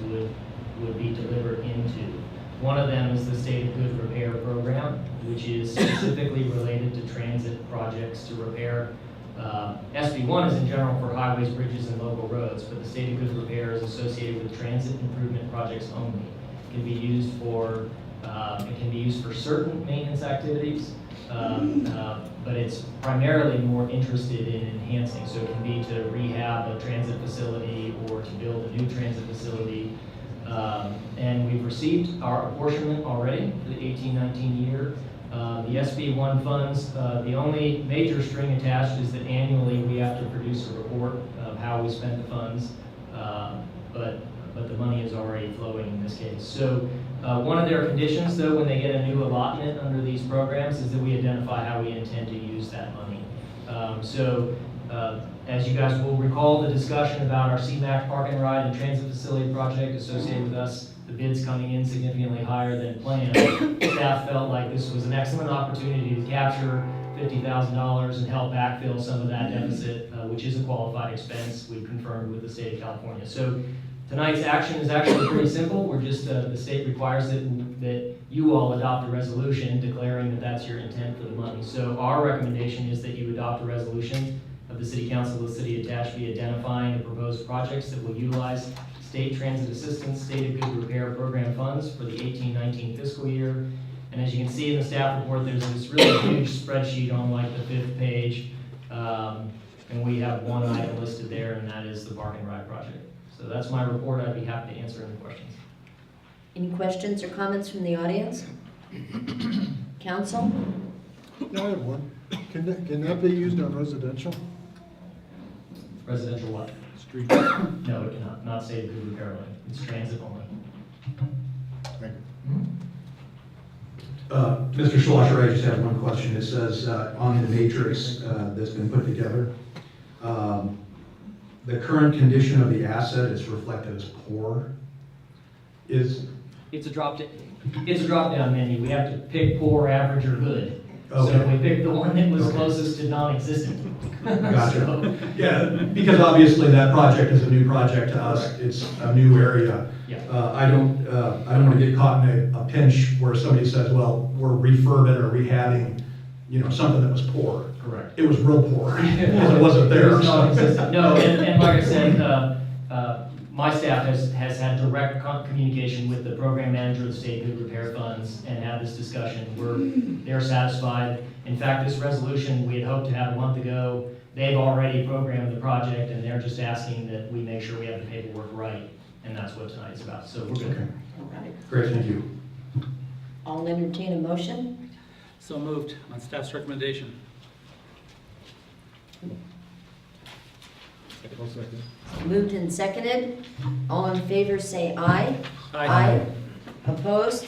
would be delivered into. One of them is the State of Good Repair Program, which is specifically related to transit projects to repair. SB1 is in general for highways, bridges, and local roads, but the State of Good Repair is associated with transit improvement projects only. It can be used for certain maintenance activities, but it's primarily more interested in enhancing. So it can be to rehab a transit facility or to build a new transit facility. And we've received our apportionment already for the 18-19 year. The SB1 funds, the only major string attached is that annually we have to produce a report of how we spent the funds, but the money is already flowing in this case. So one of their conditions, though, when they get a new allotment under these programs is that we identify how we intend to use that money. As you guys will recall, the discussion about our CMAC park and ride and transit facility project associated with us, the bids coming in significantly higher than planned. Staff felt like this was an excellent opportunity to capture $50,000 and help backfill some of that deficit, which is a qualified expense we've confirmed with the state of California. So tonight's action is actually pretty simple. We're just, the state requires that you all adopt a resolution declaring that that's your intent for the money. So our recommendation is that you adopt a resolution of the City Council of the City of Tehachapi identifying the proposed projects that will utilize State Transit Assistance State of Good Repair Program funds for the 18-19 fiscal year. And as you can see in the staff report, there's this really huge spreadsheet on like the 5th page. And we have one item listed there, and that is the park and ride project. So that's my report. I'd be happy to answer any questions. Any questions or comments from the audience? Council? No, I have one. Can that be used on residential? Residential what? Street. No, it cannot. Not State of Good Repair Line. It's transit only. Thank you. Mr. Schlosser, I just have one question. It says on the matrix that's been put together, the current condition of the asset is reflected as poor. It's a drop down menu. We have to pick poor, average, or good. Okay. So we picked the one that was closest to non-existent. Gotcha. Yeah, because obviously that project is a new project to us. It's a new area. Yeah. I don't want to get caught in a pinch where somebody says, well, we're refurbing or rehabbing, something that was poor. Correct. It was real poor, because it wasn't there. It was non-existent. No, and like I said, my staff has had direct communication with the program manager of the State Good Repair Funds and had this discussion. They're satisfied. In fact, this resolution we had hoped to have a month ago. They've already programmed the project, and they're just asking that we make sure we have the paperwork right, and that's what tonight's about. So we're good. Okay. All right. Great, thank you. I'll entertain a motion. So moved on staff's recommendation. I'll second. Moved and seconded. All in favor say aye. Aye. Opposed?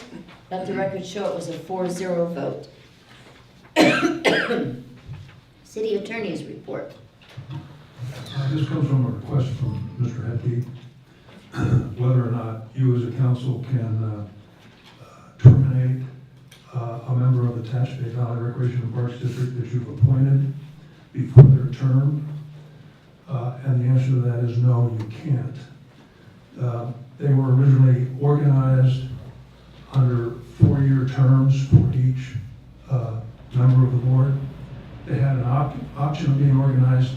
Let the record show it was a 4-0 vote. City Attorney's report. This comes from a request from Mr. Hetke, whether or not you as a council can terminate a member of the Tehachapi Valley Recreation and Parks District that you've appointed before their term. And the answer to that is no, you can't. They were originally organized under 4-year terms for each member of the board. They had an option of being organized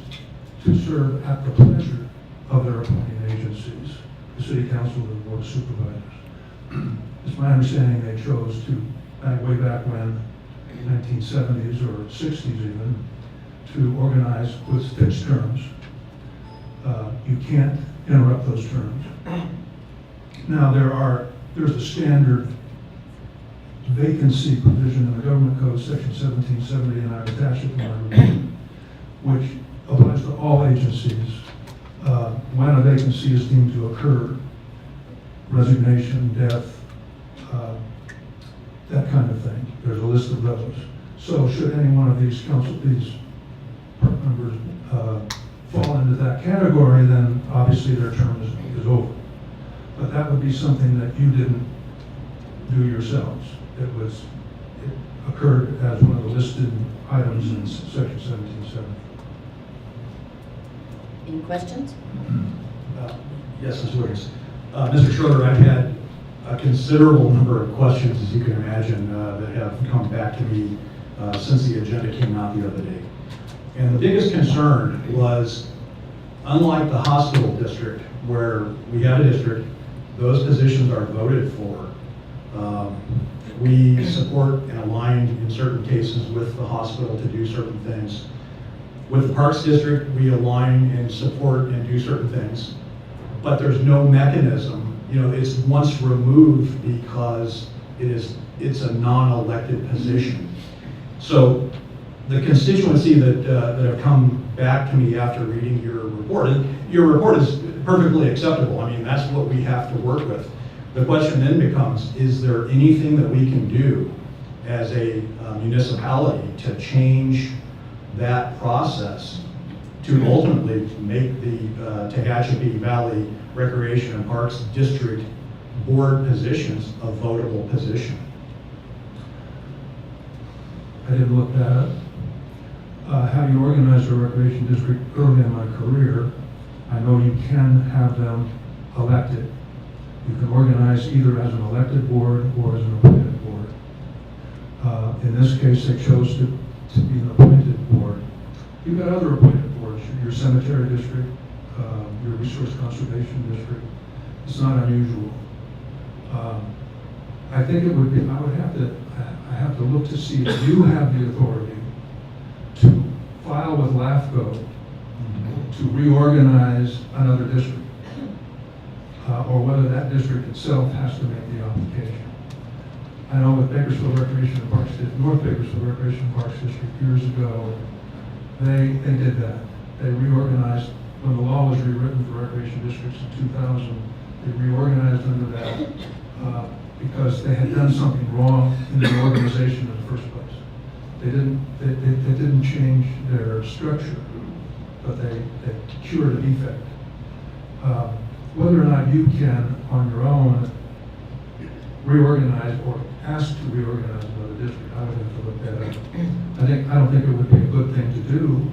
to serve at the pleasure of their appointing agencies, the City Council and the Board of Supervisors. It's my understanding they chose to, way back when, 1970s or 60s even, to organize with fixed terms. You can't interrupt those terms. Now there's a standard vacancy provision in the Government Code, Section 1770, and I would attach it to my report, which applies to all agencies when a vacancy is deemed to occur, resignation, death, that kind of thing. There's a list of those. So should any one of these these members fall into that category, then obviously their term is over. But that would be something that you didn't do yourselves. It occurred as one of the listed items in section 1770. Any questions? Yes, Mr. Wiggins. Mr. Schroeder, I've had a considerable number of questions, as you can imagine, that have come back to me since the agenda came out the other day. And the biggest concern was, unlike the hospital district, where we have a district, those positions are voted for. We support and align in certain cases with the hospital to do certain things. With the Parks District, we align and support and do certain things, but there's no mechanism. You know, it's once removed because it's a non-elected position. So the constituency that have come back to me after reading your report, and your report is perfectly acceptable. I mean, that's what we have to work with. The question then becomes, is there anything that we can do as a municipality to change that process to ultimately make the Tehachapi Valley Recreation and Parks District board positions a votable position? I didn't look that up. Having organized a recreation district early in my career, I know you can have them elected. You can organize either as an elected board or as an appointed board. In this case, they chose to be an appointed board. You've got other appointed boards, your cemetery district, your resource conservation district. It's not unusual. I think it would be, I have to look to see if you have the authority to file with LAFCO to reorganize another district, or whether that district itself has to make the application. I know with Bakersfield Recreation and Parks District, North Bakersfield Recreation and Parks District years ago, they did that. They reorganized, when the law was rewritten for recreation districts in 2000, they reorganized under that because they had done something wrong in the organization in the first place. They didn't change their structure, but they cured a defect. Whether or not you can, on your own, reorganize or ask to reorganize another district, I would have to look that up. I don't think it would be a good thing to do,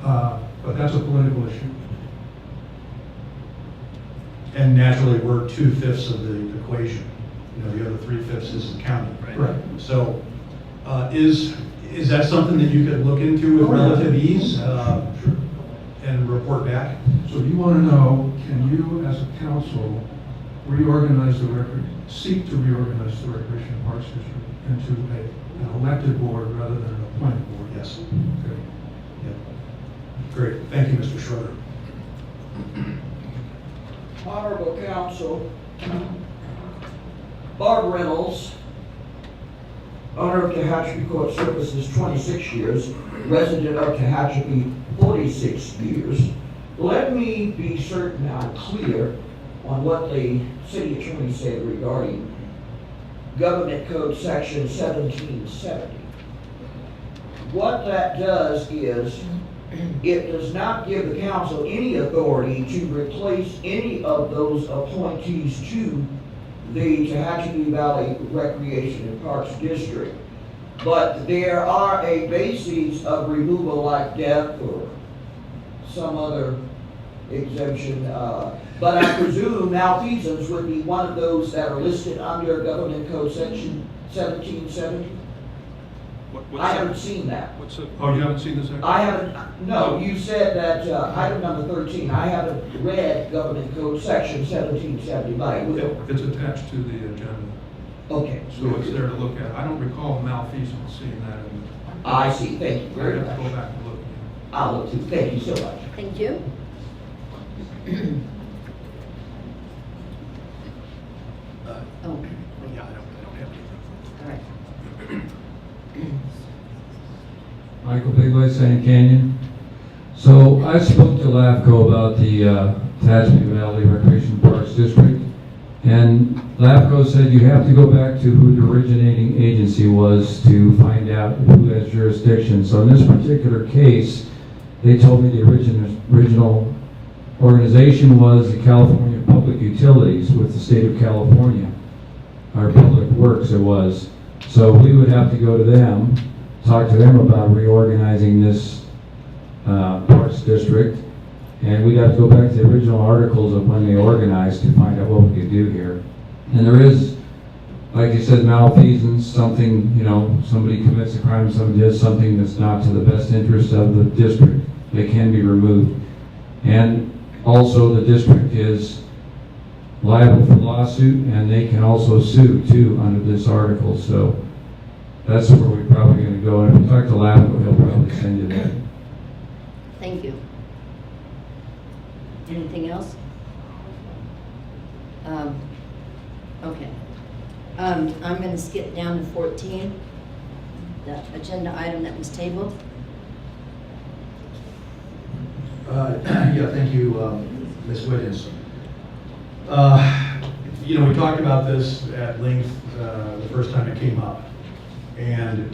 but that's a political issue. And naturally, we're 2/5 of the equation. You know, the other 3/5 is the county. Right. So, is that something that you could look into with relative ease Sure. and report back? So you want to know, can you, as a council, seek to reorganize the Recreation and Parks District into an elected board rather than an appointed board? Yes. Okay. Yep. Great. Thank you, Mr. Schroeder. Honorable Council, Bob Reynolds, owner of Tehachapi Court Services, 26 years, resident of Tehachapi, 46 years. Let me be certain I'm clear on what the city attorney said regarding Government Code Section 1770. What that does is, it does not give the council any authority to replace any of those appointees to the Tehachapi Valley Recreation and Parks District. But there are a basis of removal like death or some other exemption. But I presume malfeasance would be one of those that are listed under Government Code Section 1770. I haven't seen that. Oh, you haven't seen this? I haven't, no, you said that, item number 13, I haven't read Government Code Section 1770, but I will. It's attached to the agenda. Okay. So it's there to look at. I don't recall malfeasance seeing that in the. I see, thank you very I have to much. go back and look. I'll look too, thank you so much. Thank you. Oh. Yeah, I don't have anything. All right. Michael Bigway, Sand Canyon. So I spoke to LAFCO about the Tehachapi Valley Recreation Parks District, and LAFCO said you have to go back to who the originating agency was to find out who has jurisdiction. So in this particular case, they told me the original organization was the California Public Utilities with the state of California, or Public Works it was. So we would have to go to them, talk to them about reorganizing this parks district, and we'd have to go back to the original articles of when they organized to find out what we could do here. And there is, like you said, malfeasance, something, you know, somebody commits a crime, somebody does something that's not to the best interest of the district. They can be removed. And also the district is liable for lawsuit, and they can also sue too under this article. So that's where we're probably going to go. And if you talk to LAFCO, he'll probably send you there. Thank you. Anything else? Okay. I'm going to skip down to 14, the agenda item that was tabled. Yeah, thank you, Ms. Wiggins. You know, we talked about this at length the first time it came up, and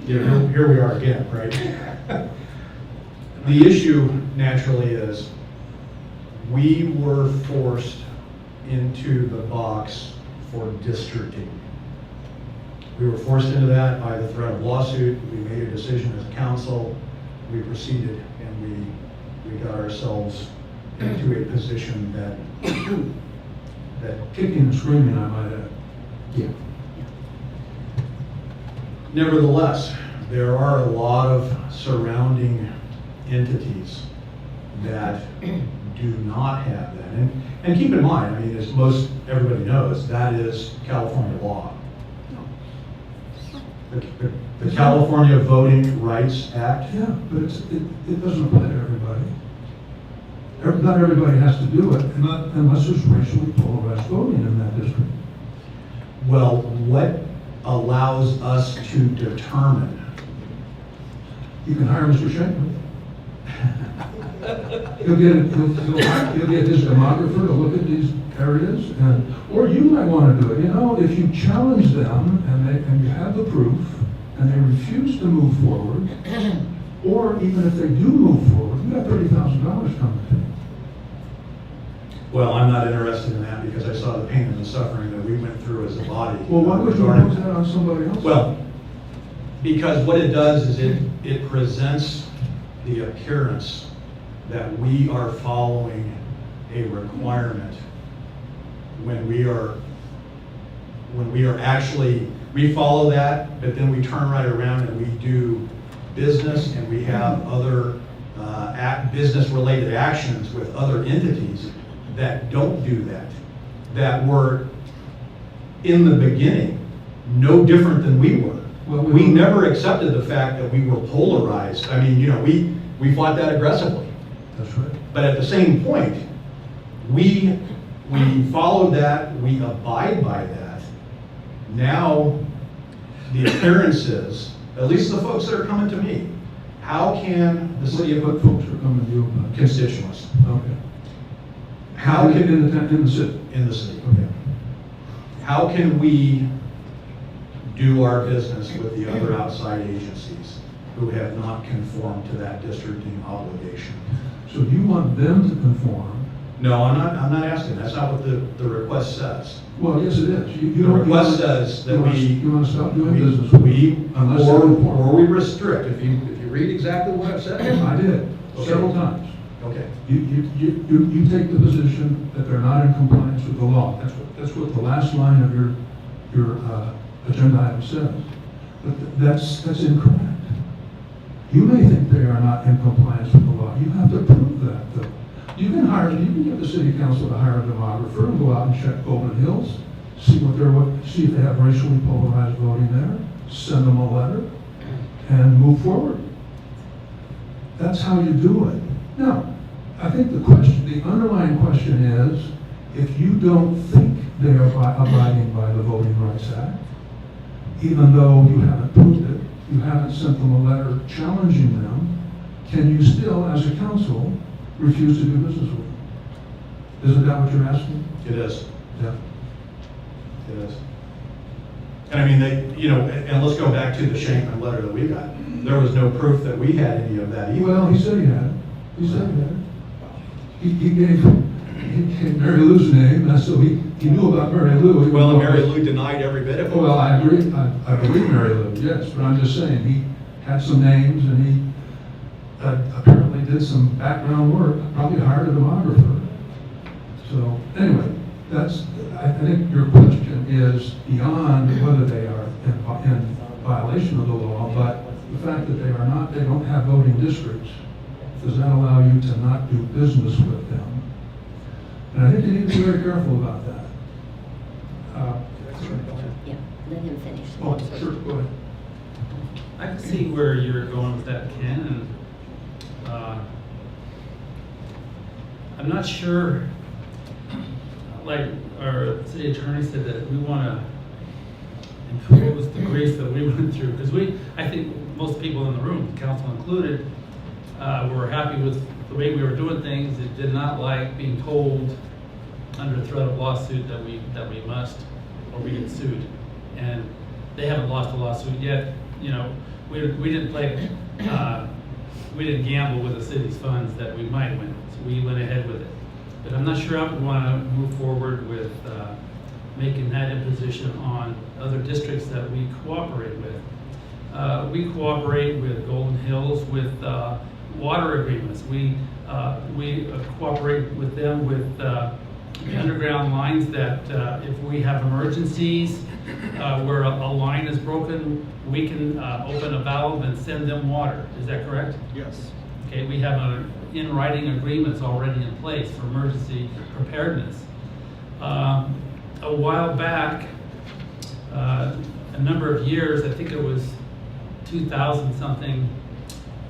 you know, here we are again, right? The issue naturally is we were forced into the box for districting. We were forced into that by the threat of lawsuit. We made a decision as a council. We proceeded, and we got ourselves into a position that Kicking and screaming, I might add. yeah. Nevertheless, there are a lot of surrounding entities that do not have that. And keep in mind, I mean, as most everybody knows, that is California law. The California Voting Rights Act. Yeah, but it doesn't apply to everybody. Not everybody has to do it, unless there's racially polarized voting in that district. Well, what allows us to determine? You can hire Mr. Shankman. He'll get his demographer to look at these areas, or you might want to do it. You know, if you challenge them and you have the proof, and they refuse to move forward, or even if they do move forward, you got $30,000 coming to you. Well, I'm not interested in that because I saw the pain and the suffering that we went through as a body. Well, why would you impose that on somebody else? Well, because what it does is it presents the appearance that we are following a requirement when we are actually, we follow that, but then we turn right around and we do business and we have other business-related actions with other entities that don't do that, that were in the beginning no different than we were. Well, we never accepted the fact that we were polarized. I mean, you know, we fought that aggressively. That's right. But at the same point, we followed that, we abide by that. Now, the appearance is, at least the folks that are coming to me, how can the city of What folks are coming to you about? constituents? Okay. How can in the city? In the city, okay. How can we do our business with the other outside agencies who have not conformed to that districting obligation? So you want them to conform? No, I'm not asking. That's not what the request says. Well, yes, it is. The request says that you want to stop doing business with them, unless they're informed. or we restrict. If you read exactly what I've said. I did, Okay. several times. Okay. You take the position that they're not in compliance with the law. That's what the last line of your agenda item says. But that's incorrect. You may think they are not in compliance with the law. You have to prove that, though. You can get the city council to hire a demographer and go out and check Golden Hills, see if they have racially polarized voting there, send them a letter, and move forward. That's how you do it. Now, I think the underlying question is, if you don't think they are abiding by the Voting Rights Act, even though you haven't proved it, you haven't sent them a letter challenging them, can you still, as a council, refuse to do business with them? Isn't that what you're asking? It is. Yeah. It is. And I mean, and let's go back to the Shankman letter that we got. There was no proof that we had any of that either. Well, he said he had it. He said he had it. He gave Mary Lou's name, and so he knew about Mary Lou. Well, and Mary Lou denied every bit of it. Well, I agree. I believe Mary Lou, yes, but I'm just saying, he had some names, and he apparently did some background work, probably hired a demographer. So, anyway, I think your question is beyond whether they are in violation of the law, but the fact that they don't have voting districts, does that allow you to not do business with them? And I think you need to be very careful about that. Yeah, let him finish. Oh, sure, go ahead. I can see where you're going with that, Ken, and I'm not sure, like our city attorney said, that we want to impose the grief that we went through, because I think most people in the room, council included, were happy with the way we were doing things. It did not like being told under threat of lawsuit that we must, or we get sued. And they haven't lost a lawsuit yet. You know, we didn't play, we didn't gamble with the city's funds that we might win. So we went ahead with it. But I'm not sure I would want to move forward with making that imposition on other districts that we cooperate with. We cooperate with Golden Hills with water agreements. We cooperate with them with underground lines that if we have emergencies where a line is broken, we can open a valve and send them water. Is that correct? Yes. Okay, we have in-writing agreements already in place for emergency preparedness. A while back, a number of years, I think it was 2000 something,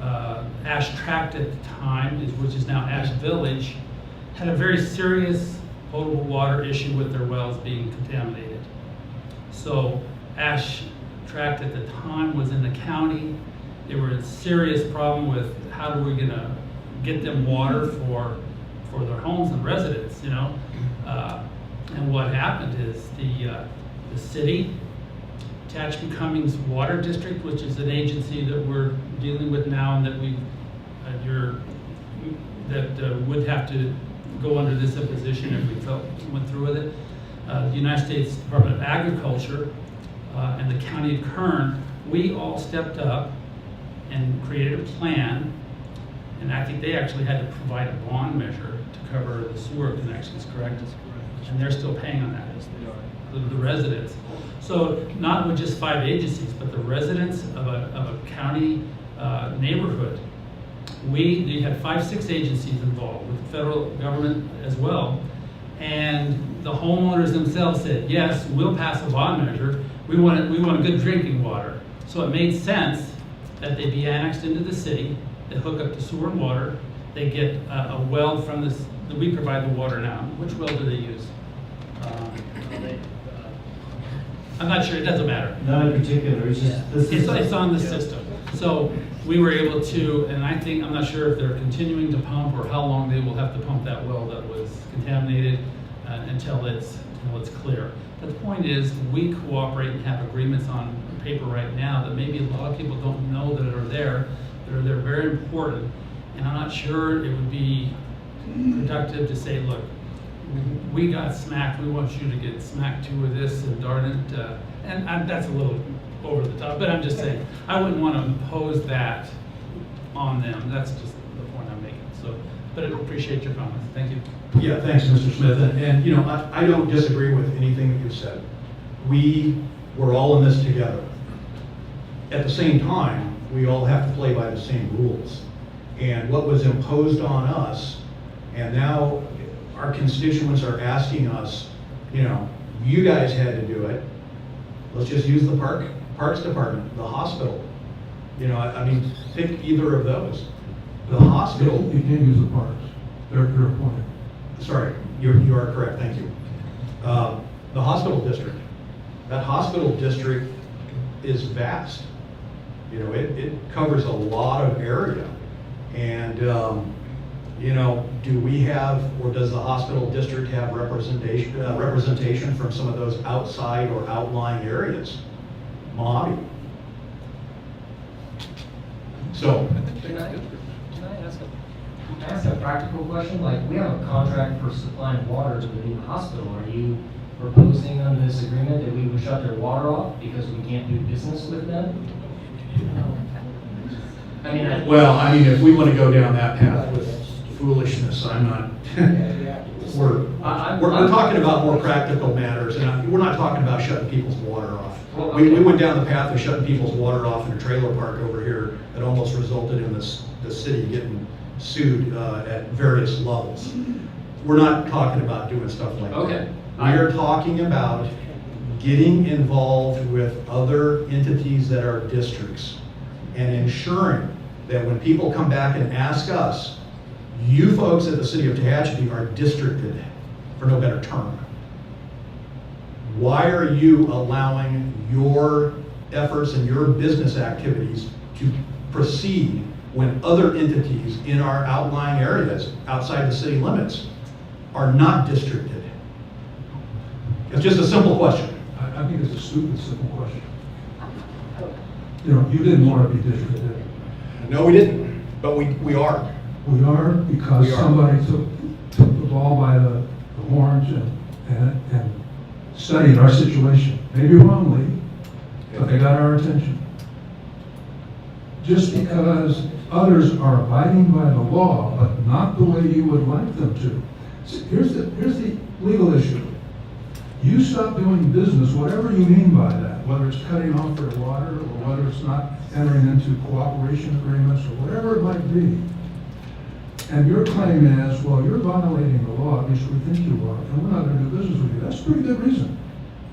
Ash Tract at the time, which is now Ash Village, had a very serious potable water issue with their wells being contaminated. So Ash Tract at the time was in the county. They were in a serious problem with how are we gonna get them water for their homes and residents, you know? And what happened is the city, Tehachapi Cummings Water District, which is an agency that we're dealing with now and that would have to go under this imposition if we went through with it. The United States Department of Agriculture and the County of Kern, we all stepped up and created a plan, and I think they actually had to provide a bond measure to cover the sewer connections, correct? That's correct. And they're still paying on that. Yes, they are. The residents. So not with just 5 agencies, but the residents of a county neighborhood. They had 5-6 agencies involved with the federal government as well. And the homeowners themselves said, yes, we'll pass a bond measure. We want good drinking water. So it made sense that they be annexed into the city. They hook up to sewer and water. They get a well from this. We provide the water now. Which well do they use? I'm not sure, it doesn't matter. Not in particular, it's just the system. It's on the system. So we were able to, and I'm not sure if they're continuing to pump or how long they will have to pump that well that was contaminated until it's clear. But the point is, we cooperate and have agreements on paper right now that maybe a lot of people don't know that are there. They're very important. And I'm not sure it would be productive to say, look, we got smacked, we want you to get smacked too with this, and darn it. And that's a little over the top, but I'm just saying, I wouldn't want to impose that on them. That's just the point I'm making. So, but I appreciate your comments. Thank you. Yeah, thanks, Mr. Smith. And you know, I don't disagree with anything that you've said. We were all in this together. At the same time, we all have to play by the same rules. And what was imposed on us, and now our constituents are asking us, you know, you guys had to do it. Let's just use the Parks Department, the hospital. You know, I mean, pick either of those. The hospital. You can't use the parks. They're appointed. Sorry, you are correct. Thank you. The hospital district. That hospital district is vast. You know, it covers a lot of area, and do we have, or does the hospital district have representation from some of those outside or outlying areas? Mojave. So, Can I ask a practical question? Like, we have a contract for supplying water to the new hospital. Are you proposing on this agreement that we would shut their water off because we can't do business with them? I mean, if we want to go down that path with foolishness, I'm not. We're talking about more practical matters, and we're not talking about shutting people's water off. Well, okay. We went down the path of shutting people's water off in a trailer park over here that almost resulted in the city getting sued at various levels. We're not talking about doing stuff like that. We are talking about getting involved with other entities that are districts and ensuring that when people come back and ask us, you folks at the city of Tehachapi are districted, for no better term. Why are you allowing your efforts and your business activities to proceed when other entities in our outlying areas outside the city limits are not districted? It's just a simple question. I think it's a stupid, simple question. You didn't want to be districted. No, we didn't, but we are. We are because somebody took the ball by the horns and studied our situation. Maybe wrongly, but they got our attention. Just because others are abiding by the law, but not the way you would like them to. See, here's the legal issue. You stop doing business, whatever you mean by that, whether it's cutting off their water or whether it's not entering into cooperation agreements or whatever it might be. And your claim is, well, you're violating the law, at least we think you are, and we're not going to do business with you. That's a pretty good reason.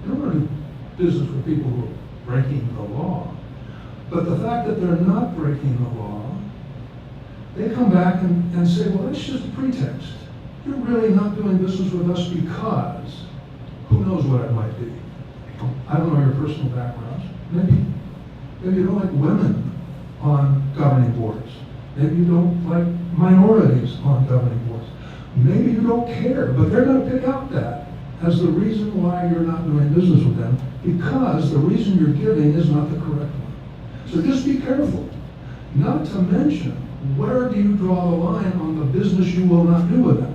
You don't want to do business with people who are breaking the law. But the fact that they're not breaking the law, they come back and say, well, that's just a pretext. You're really not doing business with us because who knows what it might be. I don't know your personal backgrounds. Maybe you don't like women on governing boards. Maybe you don't like minorities on governing boards. Maybe you don't care, but they're going to pick out that as the reason why you're not doing business with them, because the reason you're giving is not the correct one. So just be careful. Not to mention, where do you draw the line on the business you will not do with them?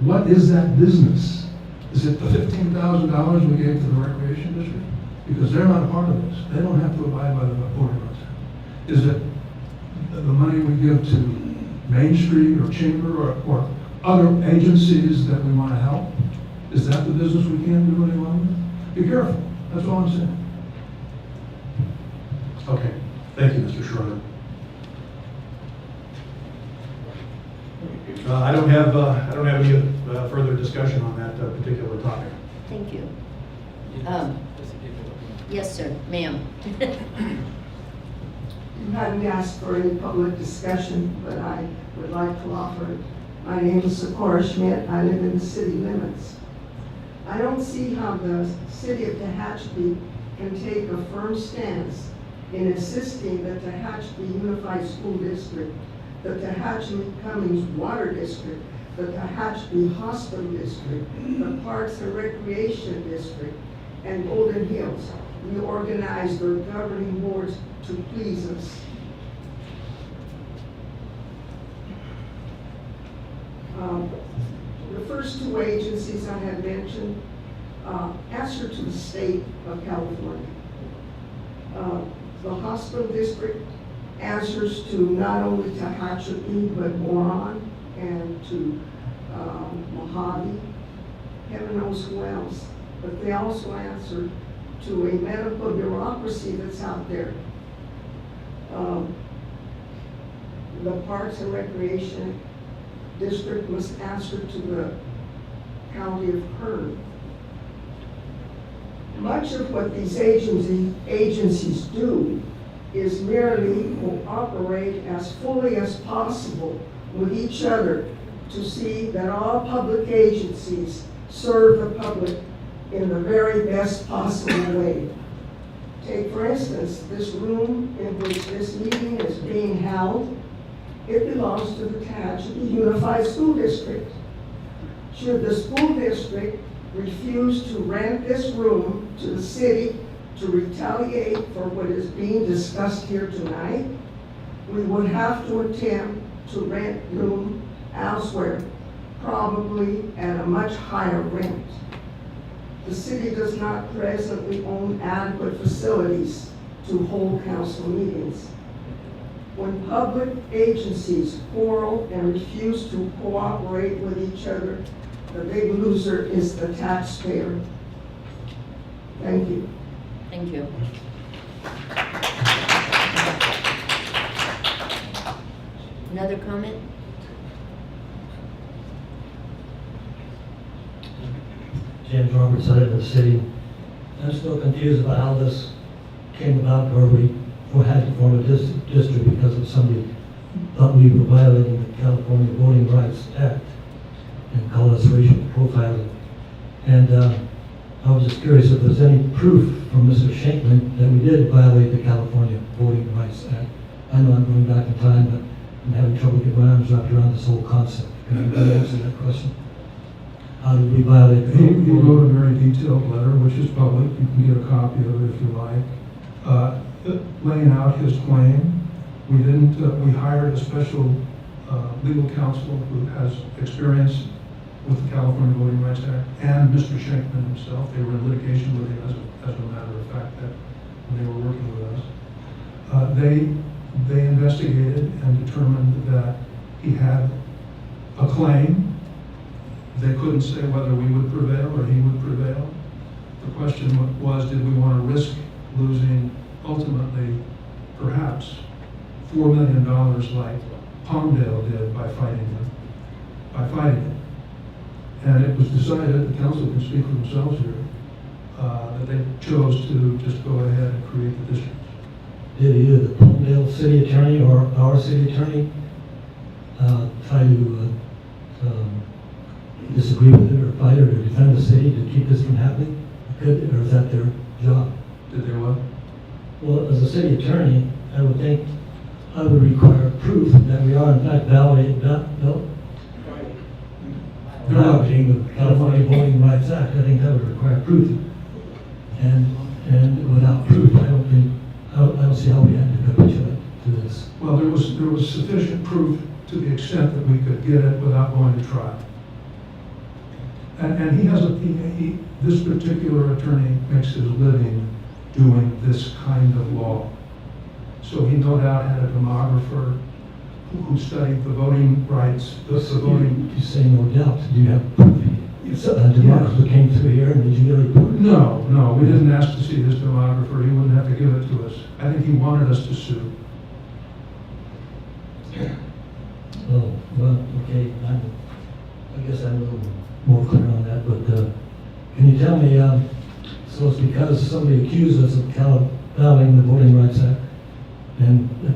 What is that business? Is it the $15,000 we gave to the recreation district? Because they're not a part of this. They don't have to abide by the ordinance. Is it the money we give to Main Street or Chamber or other agencies that we want to help? Is that the business we can't do any longer? Be careful. That's all I'm saying. Okay. Thank you, Mr. Schroeder. I don't have any further discussion on that particular topic. Thank you. Yes, sir, ma'am. You hadn't asked for any public discussion, but I would like to offer it. My name is Socorro Schmidt. I live in the city limits. I don't see how the city of Tehachapi can take a firm stance in assisting the Tehachapi Unified School District, the Tehachapi Cummings Water District, the Tehachapi Hospital District, the Parks and Recreation District, and Golden Hills reorganize their governing boards to please us. The first two agencies I had mentioned answer to the state of California. The hospital district answers to not only Tehachapi, but Moron and to Mojave, heaven knows who else. But they also answer to a medical bureaucracy that's out there. The Parks and Recreation District must answer to the County of Kern. Much of what these agencies do is merely cooperate as fully as possible with each other to see that all public agencies serve the public in the very best possible way. Take, for instance, this room in which this meeting is being held It belongs to the Tehachapi Unified School District. Should the school district refuse to rent this room to the city to retaliate for what is being discussed here tonight, we would have to attempt to rent room elsewhere, probably at a much higher rent. The city does not presently own adequate facilities to hold council meetings. When public agencies quarrel and refuse to cooperate with each other, the big loser is the taxpayer. Thank you. Thank you. Another comment? James Roberts, I live in the city. I'm still confused about how this came about, where we had to form a district because of somebody thought we were violating the California Voting Rights Act and called us racial profiling. And I was just curious if there's any proof from Mr. Shankman that we did violate the California Voting Rights Act. I know I'm going back in time, but I'm having trouble getting my arms wrapped around this whole concept. Can anybody answer that question? How did we violate the He wrote a very detailed letter, which is public. You can get a copy of it if you like, laying out his claim. We hired a special legal counsel who has experience with the California Voting Rights Act, and Mr. Shankman himself. They were in litigation with him as a matter of fact that when they were working with us. They investigated and determined that he had a claim. They couldn't say whether we would prevail or he would prevail. The question was, did we want to risk losing, ultimately, perhaps, $4 million like Palmdale did by fighting it. And it was decided, the council can speak for themselves here, that they chose to just go ahead and create the district. Did either the Palmdale city attorney or our city attorney try to disagree with it or fight it or defend the city to keep this from happening? Or is that their job? Did they what? Well, as a city attorney, I would think I would require proof that we are in fact violating the California Voting Rights Act. I think that would require proof. And without proof, I don't see how we had to capitulate to this. Well, there was sufficient proof to the extent that we could get it without going to trial. And he has this particular attorney makes his living doing this kind of law. So he no doubt had a demographer who studied the voting rights, the voting. You say no doubt. Do you have proof? A demographer came through here and did you get a report? No, we didn't ask to see his demographer. He wouldn't have to give it to us. I think he wanted us to sue. Oh, well, okay. I guess I'm a little more clear on that, but can you tell me, so it's because somebody accused us of violating the Voting Rights Act and it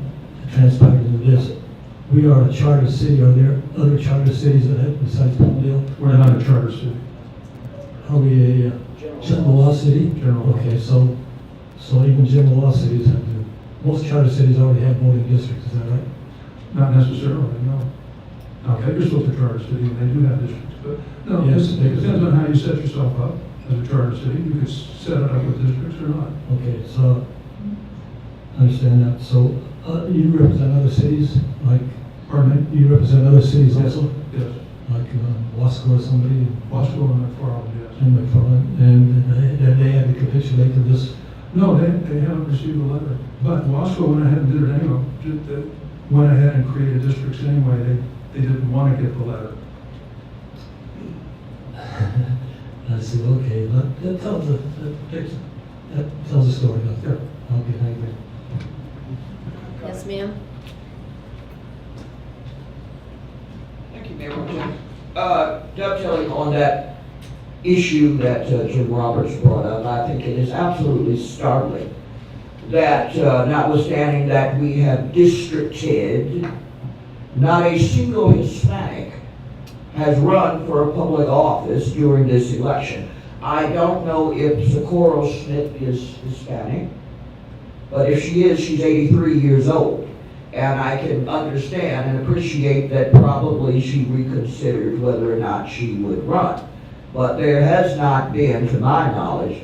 transpired into this. We are a charter city. Are there other charter cities that have, besides Palmdale? We're not a charter city. Are we a general law city? General law. Okay, so even general law cities have to, most charter cities already have voting districts, is that right? Not necessarily, no. Now, Bakersfield's a charter city and they do have districts, but no, Yes, it depends on how you set yourself up as a charter city. You could set it up with districts or not. Okay, so I understand that. So you represent other cities, like, Pardon me? you represent other cities also? Yes. Like Wasco or somebody? Wasco and McFarland, yes. And McFarland, and they had to capitulate to this? No, they haven't received a letter. But Wasco went ahead and did it anyway. They went ahead and created districts anyway. They didn't want to get the letter. I see, okay. That tells the story, doesn't it? Yeah. Okay, thank you. Yes, ma'am? Thank you, Mayor Pro Tem. Dovetailing on that issue that Jim Roberts brought up, I think it is absolutely startling that notwithstanding that we have districted, not a single Hispanic has run for a public office during this election. I don't know if Socorro Schmidt is Hispanic, but if she is, she's 83 years old. And I can understand and appreciate that probably she reconsidered whether or not she would run. But there has not been, to my knowledge,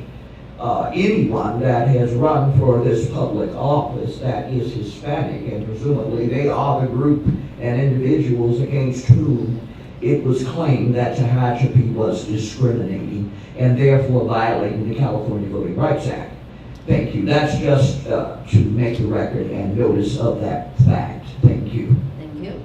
anyone that has run for this public office that is Hispanic, and presumably they are the group and individuals against whom it was claimed that Tehachapi was discriminating and therefore violating the California Voting Rights Act. Thank you. That's just to make the record and notice of that fact. Thank you. Thank you.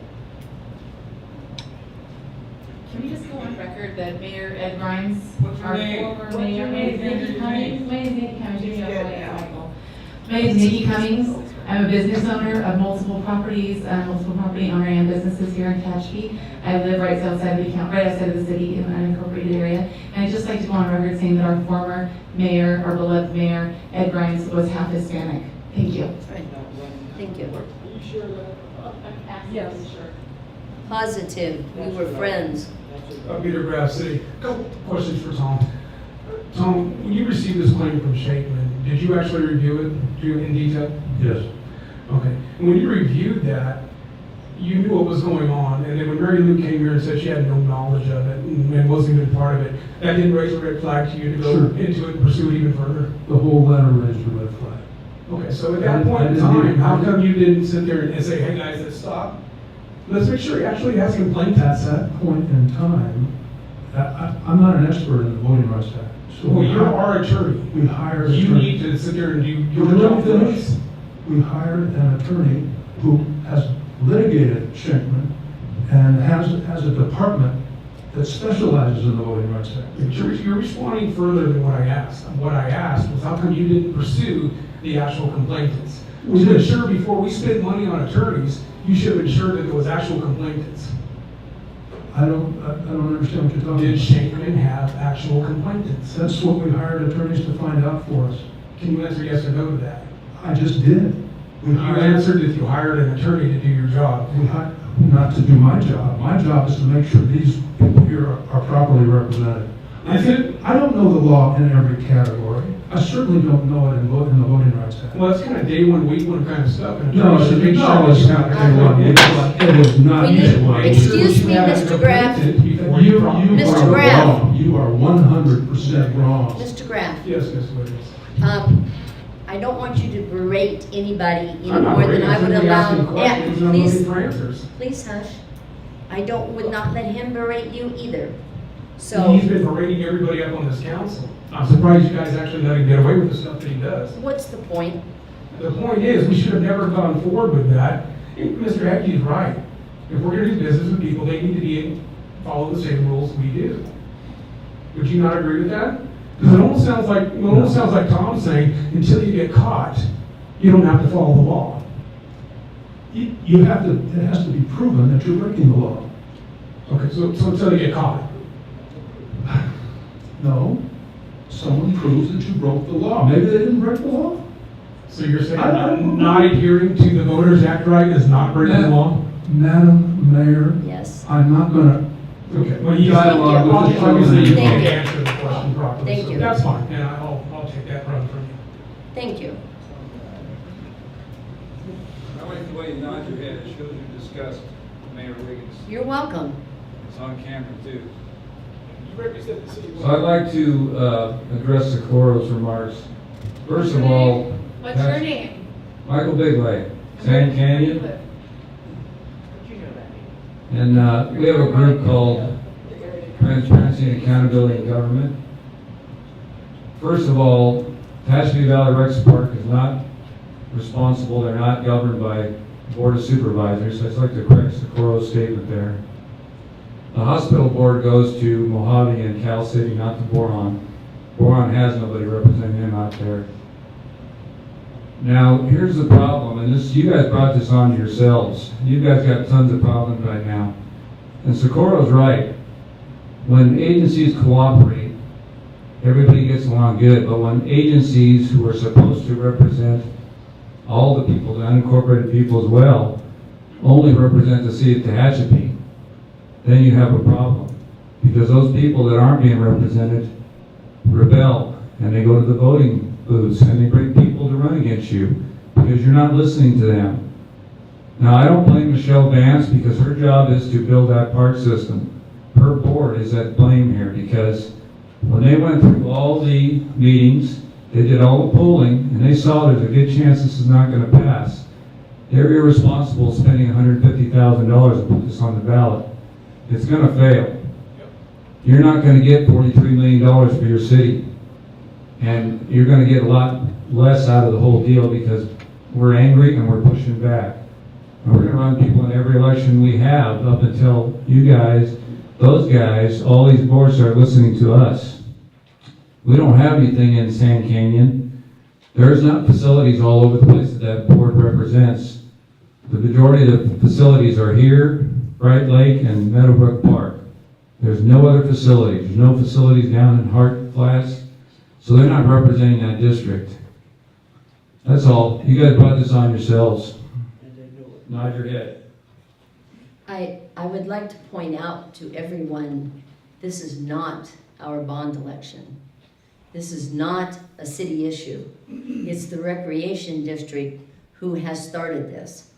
Can we just go on record that Mayor Ed Grimes, What's your our name? former What's mayor, your my name's name? Nikki Cummings. My name's Nikki Cummings. She's You're dead the now. Michael. My name's Nikki Cummings. I'm a business owner of multiple properties, multiple property owner and businesses here in Tehachapi. I live right outside of the city in an unincorporated area. And I'd just like to go on record saying that our former mayor, our beloved mayor, Ed Grimes, was half Hispanic. Thank you. Right. Thank you. Are you sure that? Yes. Sure. Positive, we were friends. Peter Graff City. Couple questions for Tom. Tom, when you received this claim from Shakeman, did you actually review it in detail? Yes. Okay. And when you reviewed that, you knew what was going on, and then when Mary Lou came here and said she had no knowledge of it and wasn't even part of it, that didn't raise a red flag to you to go into it and pursue it even further? The whole letter raised a red flag. Okay, so at that point in time, how come you didn't sit there and say, hey guys, let's stop? Let's make sure he actually has complaints. At that point in time, I'm not an expert in the Voting Rights Act. So Well, you're our attorney. We hired an You attorney. need to sit there and do your Would you let job me for finish? us. We hired an attorney who has litigated Shankman and has a department that specializes in the Voting Rights Act. But you're responding further than what I asked. What I asked was how come you didn't pursue the actual complainants? We To did. ensure before we spent money on attorneys, you should have ensured that there was actual complainants. I don't understand what you're talking Did about. Shankman have actual complainants? That's what we hired attorneys to find out for us. Can you answer yes or no to that? I just did. You answered that you hired an attorney to do your job. We hired, not to do my job. My job is to make sure these people here are properly represented. I don't know the law in every category. I certainly don't know it in the Voting Rights Act. Well, that's kind of day one, week one kind of stuff. And No, attorneys should make sure it's that you not. have It is not. We need- excuse me, You have Mr. to Graff. complete it before You you drop it. Mr. are Graff. wrong. You are 100% wrong. Mr. Graff, Yes, Ms. Williams. I don't want you to berate anybody any I'm not more than berating, I I'm would simply allow. asking questions and I'm looking Please, for answers. please hush. Would not let him berate you either. So, He's been berating everybody up on this council. I'm surprised you guys actually let him get away with the stuff that he does. what's the point? The point is, we should have never gone forward with that. Mr. Heckey's right. If we're gonna do business with people, they need to follow the same rules we do. Would you not agree with that? Because it almost sounds like Tom's saying, until you get caught, you don't have to follow the law. You have to, it has to be proven that you're breaking the law. Okay, so until you get caught. No, someone proves that you broke the law. Maybe they didn't break the law. So you're saying not adhering to the Voters Act right is not breaking the law? Madam Mayor, Yes. I'm not gonna Okay, well, you dialogue with the obviously you Thank can't you. answer the question properly. Thank so you. That's fine, and I'll take that run from you. Thank you. I like the way you nod your head. It shows you disgust Mayor Wiggins. You're welcome. It's on camera too. You represent the city. So I'd like to address Socorro's remarks. First of all, What's your name? Michael Bigley, Sand Canyon. And we have a group called Transparency and Accountability in Government. First of all, Tehachapi Valley Rex Park is not responsible. They're not governed by Board of Supervisors. So I'd like to correct Socorro's statement there. The hospital board goes to Mojave and Cal City, not to Boron. Boron has nobody representing them out there. Now, here's the problem, and this, you guys brought this on yourselves. You guys got tons of problems right now. And Socorro's right. When agencies cooperate, everybody gets along good, but when agencies who are supposed to represent all the people, the unincorporated people as well, only represent the city of Tehachapi, then you have a problem. Because those people that aren't being represented rebel, and they go to the voting booths, and they bring people to run against you, because you're not listening to them. Now, I don't blame Michelle Vance because her job is to build that park system. Her board is at blame here because when they went through all the meetings, they did all the polling, and they saw there's a good chance this is not going to pass. They're irresponsible spending $150,000 to put this on the ballot. It's going to fail. You're not going to get $43 million for your city. And you're going to get a lot less out of the whole deal because we're angry and we're pushing back. And we're going to run people in every election we have up until you guys, those guys, all these boards start listening to us. We don't have anything in Sand Canyon. There's not facilities all over the place that that board represents. The majority of the facilities are here, Bright Lake, and Meadowbrook Park. There's no other facilities. There's no facilities down in Hart Flats, so they're not representing that district. That's all. You guys brought this on yourselves. Nod your head. I would like to point out to everyone, this is not our bond election. This is not a city issue. It's the recreation district who has started this.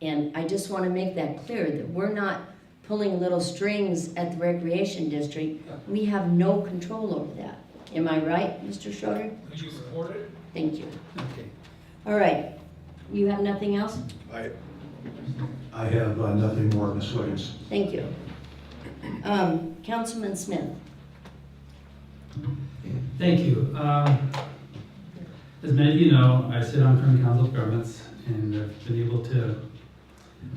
And I just want to make that clear, that we're not pulling little strings at the recreation district. We have no control over that. Am I right, Mr. Schroeder? Would you support it? Thank you. Okay. All right. You have nothing else? I have nothing more, Ms. Wiggins. Thank you. Councilman Smith. Thank you. As many of you know, I sit on Kern Council of Governments and have been able to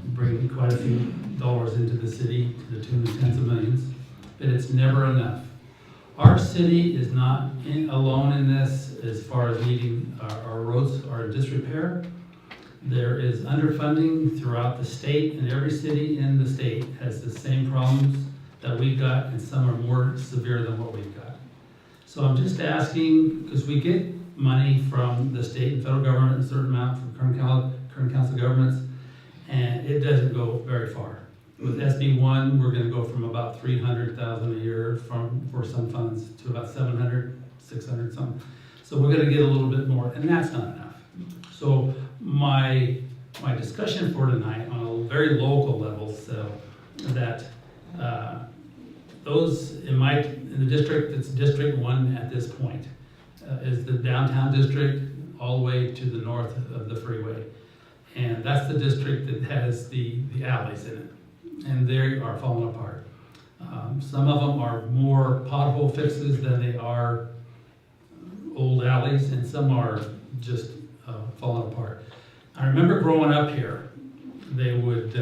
bring quite a few dollars into the city to the tune of tens of millions, but it's never enough. Our city is not alone in this as far as needing our roads are in disrepair. There is underfunding throughout the state, and every city in the state has the same problems that we've got, and some are more severe than what we've got. So I'm just asking, because we get money from the state and federal government, a certain amount from Kern Council Governments, and it doesn't go very far. With SB1, we're going to go from about $300,000 a year for some funds to about $700, $600 something. So we're going to get a little bit more, and that's not enough. So my discussion for tonight on a very local level, so that those in the district, it's District 1 at this point, is the downtown district all the way to the north of the freeway. And that's the district that has the alleys in it. And they are falling apart. Some of them are more pothole fixes than they are old alleys, and some are just falling apart. I remember growing up here, they would,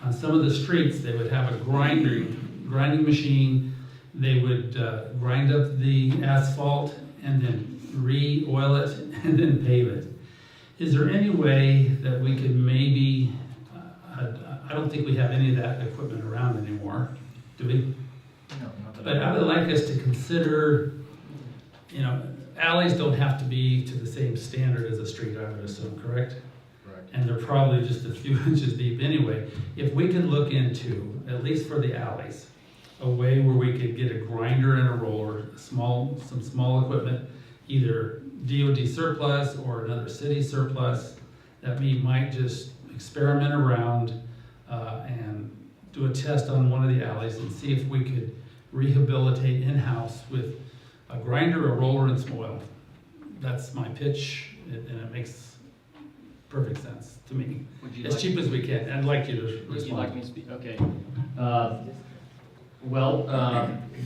on some of the streets, they would have a grinding machine. They would grind up the asphalt and then re-oil it and then pave it. Is there any way that we could maybe, I don't think we have any of that equipment around anymore, do we? No, not that But I would like us to consider, alleys don't have to be to the same standard as a street, I would assume, correct? Correct. And they're probably just a few inches deep anyway. If we could look into, at least for the alleys, a way where we could get a grinder and a roller, some small equipment, either DOD surplus or another city surplus, that we might just experiment around and do a test on one of the alleys and see if we could rehabilitate in-house with a grinder, a roller, and some oil. That's my pitch, and it makes perfect sense to me. As cheap as we can. I'd like you to respond. Would you like me to speak? Okay.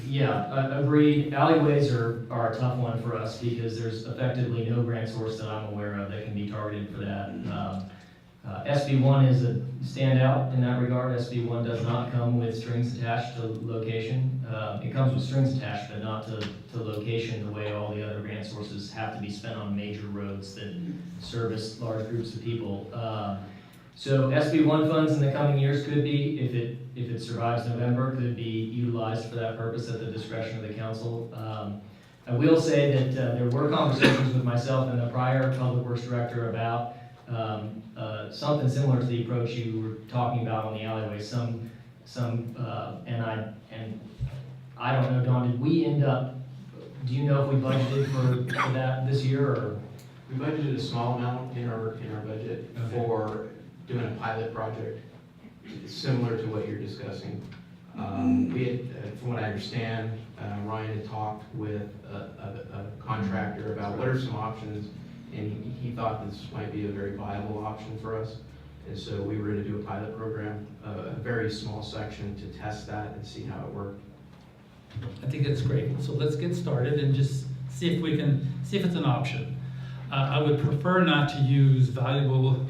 Yeah, agreed. Alleyways are a tough one for us because there's effectively no grant source that I'm aware of that can be targeted for that. SB1 is a standout in that regard. SB1 does not come with strings attached to location. It comes with strings attached, but not to location the way all the other grant sources have to be spent on major roads that service large groups of people. So SB1 funds in the coming years could be, if it survives November, could be utilized for that purpose at the discretion of the council. I will say that there were conversations with myself and the prior public works director about something similar to the approach you were talking about on the alleyway. And I don't know, Don, did we end up? Do you know if we budgeted for that this year, or? We budgeted a small amount in our budget for doing a pilot project similar to what you're discussing. We had, from what I understand, Ryan had talked with a contractor about what are some options, and he thought this might be a very viable option for us. And so we were going to do a pilot program, a very small section to test that and see how it worked. I think that's great. So let's get started and just see if we can, see if it's an option. I would prefer not to use valuable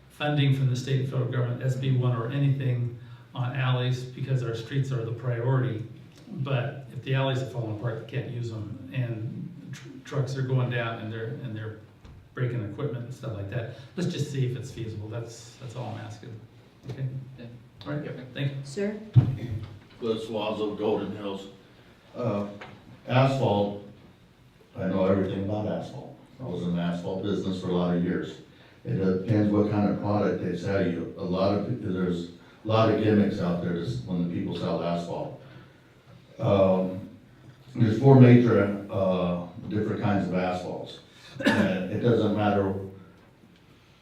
funding from the state and federal government, SB1 or anything, on alleys because our streets are the priority. But if the alleys are falling apart, they can't use them, and trucks are going down and they're breaking equipment and stuff like that. Let's just see if it's feasible. That's all I'm asking. Okay. Yeah. All right. Thank you, sir. Liz Swazo, Golden Hills. Asphalt, I know everything about asphalt. I was in the asphalt business for a lot of years. It depends what kind of product they sell you. There's a lot of gimmicks out there when the people sell asphalt. There's 4 major different kinds of asphalts. And it doesn't matter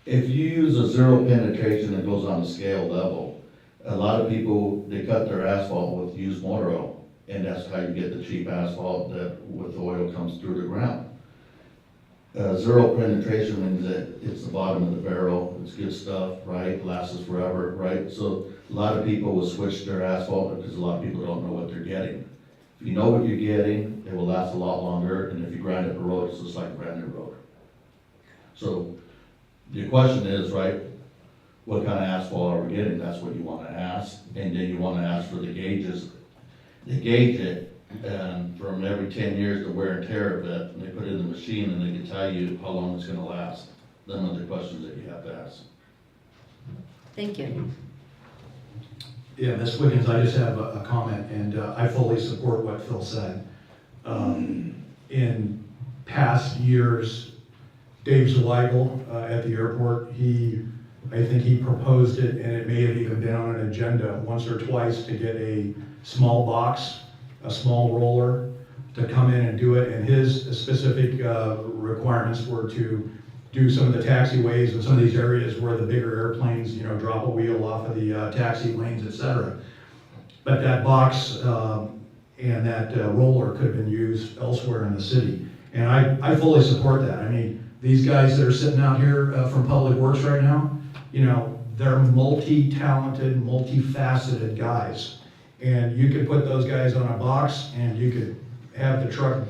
if you use a 0 penetration that goes on a scale level. A lot of people, they cut their asphalt with used motor oil, and that's how you get the cheap asphalt that with oil comes through the ground. 0 penetration means that it's the bottom of the barrel, it's good stuff, right, lasts us forever, right? So a lot of people will switch their asphalt because a lot of people don't know what they're getting. If you know what you're getting, it will last a lot longer, and if you grind up the road, it's just like a brand new road. So the question is, right, what kind of asphalt are we getting? That's what you want to ask, and then you want to ask for the gauges. They gauge it, and from every 10 years, the wear and tear of it, and they put it in the machine, and they can tell you how long it's going to last. Them are the questions that you have to ask. Thank you. Yeah, Ms. Wiggins, I just have a comment, and I fully support what Phil said. In past years, Dave Zweigel at the airport, I think he proposed it, and it may have even been on an agenda once or twice to get a small box, a small roller to come in and do it, and his specific requirements were to do some of the taxiways and some of these areas where the bigger airplanes, drop a wheel off of the taxi lanes, etc. But that box and that roller could have been used elsewhere in the city. And I fully support that. I mean, these guys that are sitting out here from Public Works right now, they're multi-talented, multifaceted guys. And you could put those guys on a box and you could have the truck,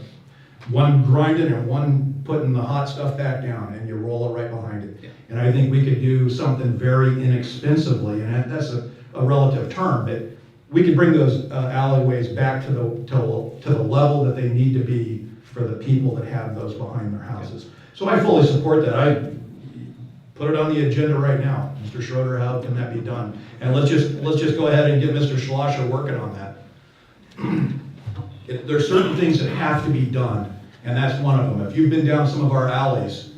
one grinding and one putting the hot stuff back down, and you roll it right behind it. Yeah. And I think we could do something very inexpensively, and that's a relative term, but we could bring those alleyways back to the level that they need to be for the people that have those behind their houses. So I fully support that. I put it on the agenda right now. Mr. Schroeder, how can that be done? And let's just go ahead and get Mr. Schlosser working on that. There's certain things that have to be done, and that's one of them. If you've been down some of our alleys,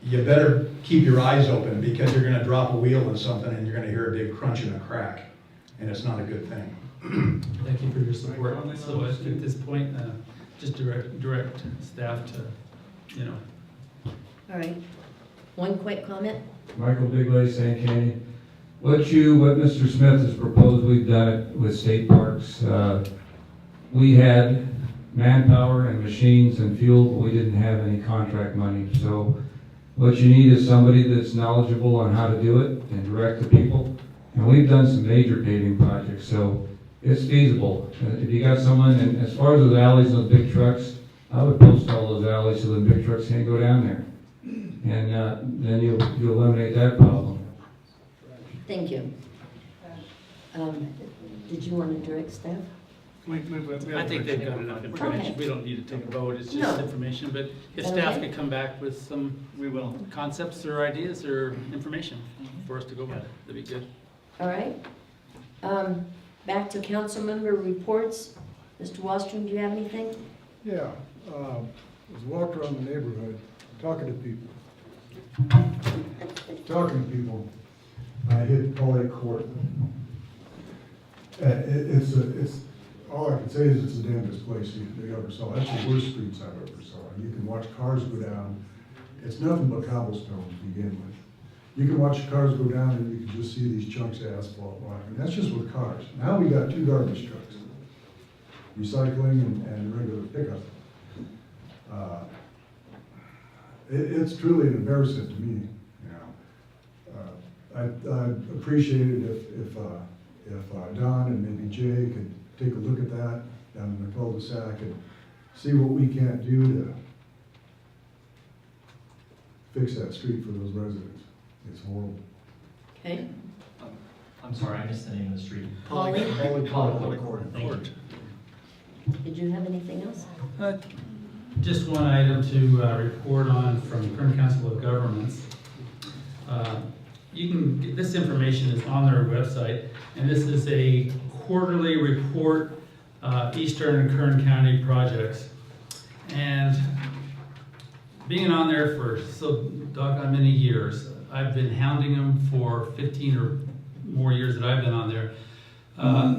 you better keep your eyes open because you're gonna drop a wheel in something and you're gonna hear a big crunch and a crack, and it's not a good thing. Thank you for your support. So at this point, just direct staff to, All right. One quick comment. Michael Bigley, St. Candy. What Mr. Smith has proposed, we've done it with state parks. We had manpower and machines and fuel, but we didn't have any contract money. So what you need is somebody that's knowledgeable on how to do it and direct the people. And we've done some major paving projects, so it's feasible. If you got someone, and as far as those alleys and those big trucks, I would post all those alleys so the big trucks can't go down there. And then you'll eliminate that problem. Thank you. Did you want to direct staff? I think they've got enough information. Okay. We don't need to take a vote, it's just No. information. But if Okay. staff could come back with some concepts or ideas or information for us to go by, that'd be good. All right. Back to council member reports. Mr. Wallstrom, do you have anything? Yeah, I was walking around the neighborhood, talking to people. I hit Paulet Court. It's all I can say is it's the damnedest place you ever saw. That's the worst streets I've ever saw. You can watch cars go down. It's nothing but cobblestone to begin with. You can watch cars go down and you can just see these chunks of asphalt lying. And that's just with cars. Now we got 2 garbage trucks, recycling and regular pickup. It's truly an embarrassment to me, you know. I'd appreciate it if Don and maybe Jay could take a look at that down in the cul-de-sac and see what we can't do to fix that street for those residents. It's horrible. Okay. I'm sorry, I missed the name of the street. Holly? Holly Court. Thank you. Did you have anything else? Just one item to report on from Kern Council of Governments. You can get, this information is on their website, and this is a quarterly report, Eastern and Kern County projects. And being on there for so doggone many years, I've been hounding them for 15 or more years that I've been on there.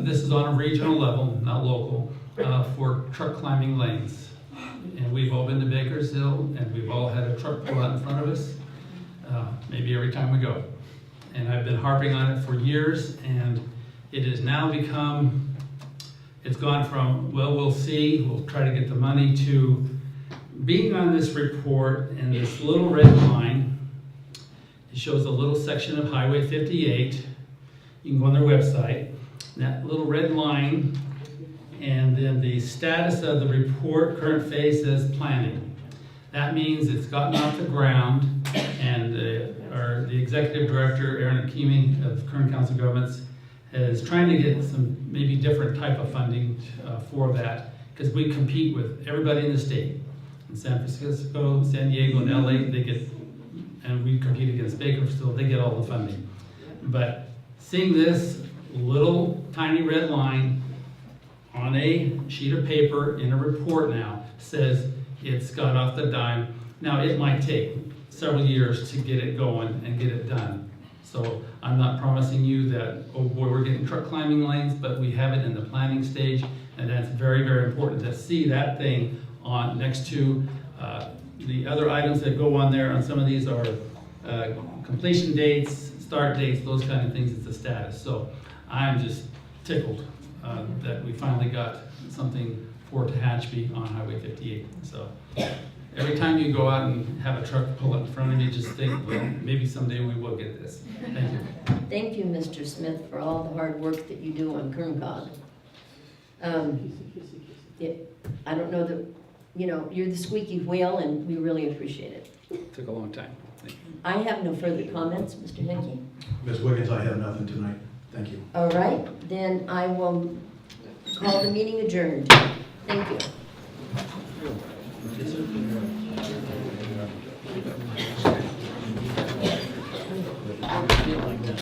This is on a regional level, not local, for truck climbing lanes. And we've all been to Bakersfield, and we've all had a truck pull out in front of us, maybe every time we go. And I've been harping on it for years, and it has now become, it's gone from, well, we'll see, we'll try to get the money, to being on this report, and this little red line, it shows a little section of Highway 58. You can go on their website. That little red line, and then the status of the report, current phase says planning. That means it's gotten off the ground, and the executive director, Aaron Akimi of Kern Council of Governments, is trying to get some maybe different type of funding for that, because we compete with everybody in the state. In San Francisco, San Diego, and LA, they get, and we compete against Bakersfield, they get all the funding. But seeing this little tiny red line on a sheet of paper in a report now says it's got off the dime. Now, it might take several years to get it going and get it done. So I'm not promising you that, oh boy, we're getting truck climbing lanes, but we have it in the planning stage, and that's very, very important to see that thing on next to the other items that go on there. On some of these are completion dates, start dates, those kind of things. It's a status. So I'm just tickled that we finally got something for Tehachapi on Highway 58. So every time you go out and have a truck pull up in front of you, just think, well, maybe someday we will get this. Thank you. Thank you, Mr. Smith, for all the hard work that you do on Kern Cog. I don't know that, you know, you're the squeaky wheel, and we really appreciate it. Took a long time. Thank you. I have no further comments, Mr. Hickey. Ms. Wiggins, I have nothing tonight. Thank you. All right, then I will call the meeting adjourned. Thank you.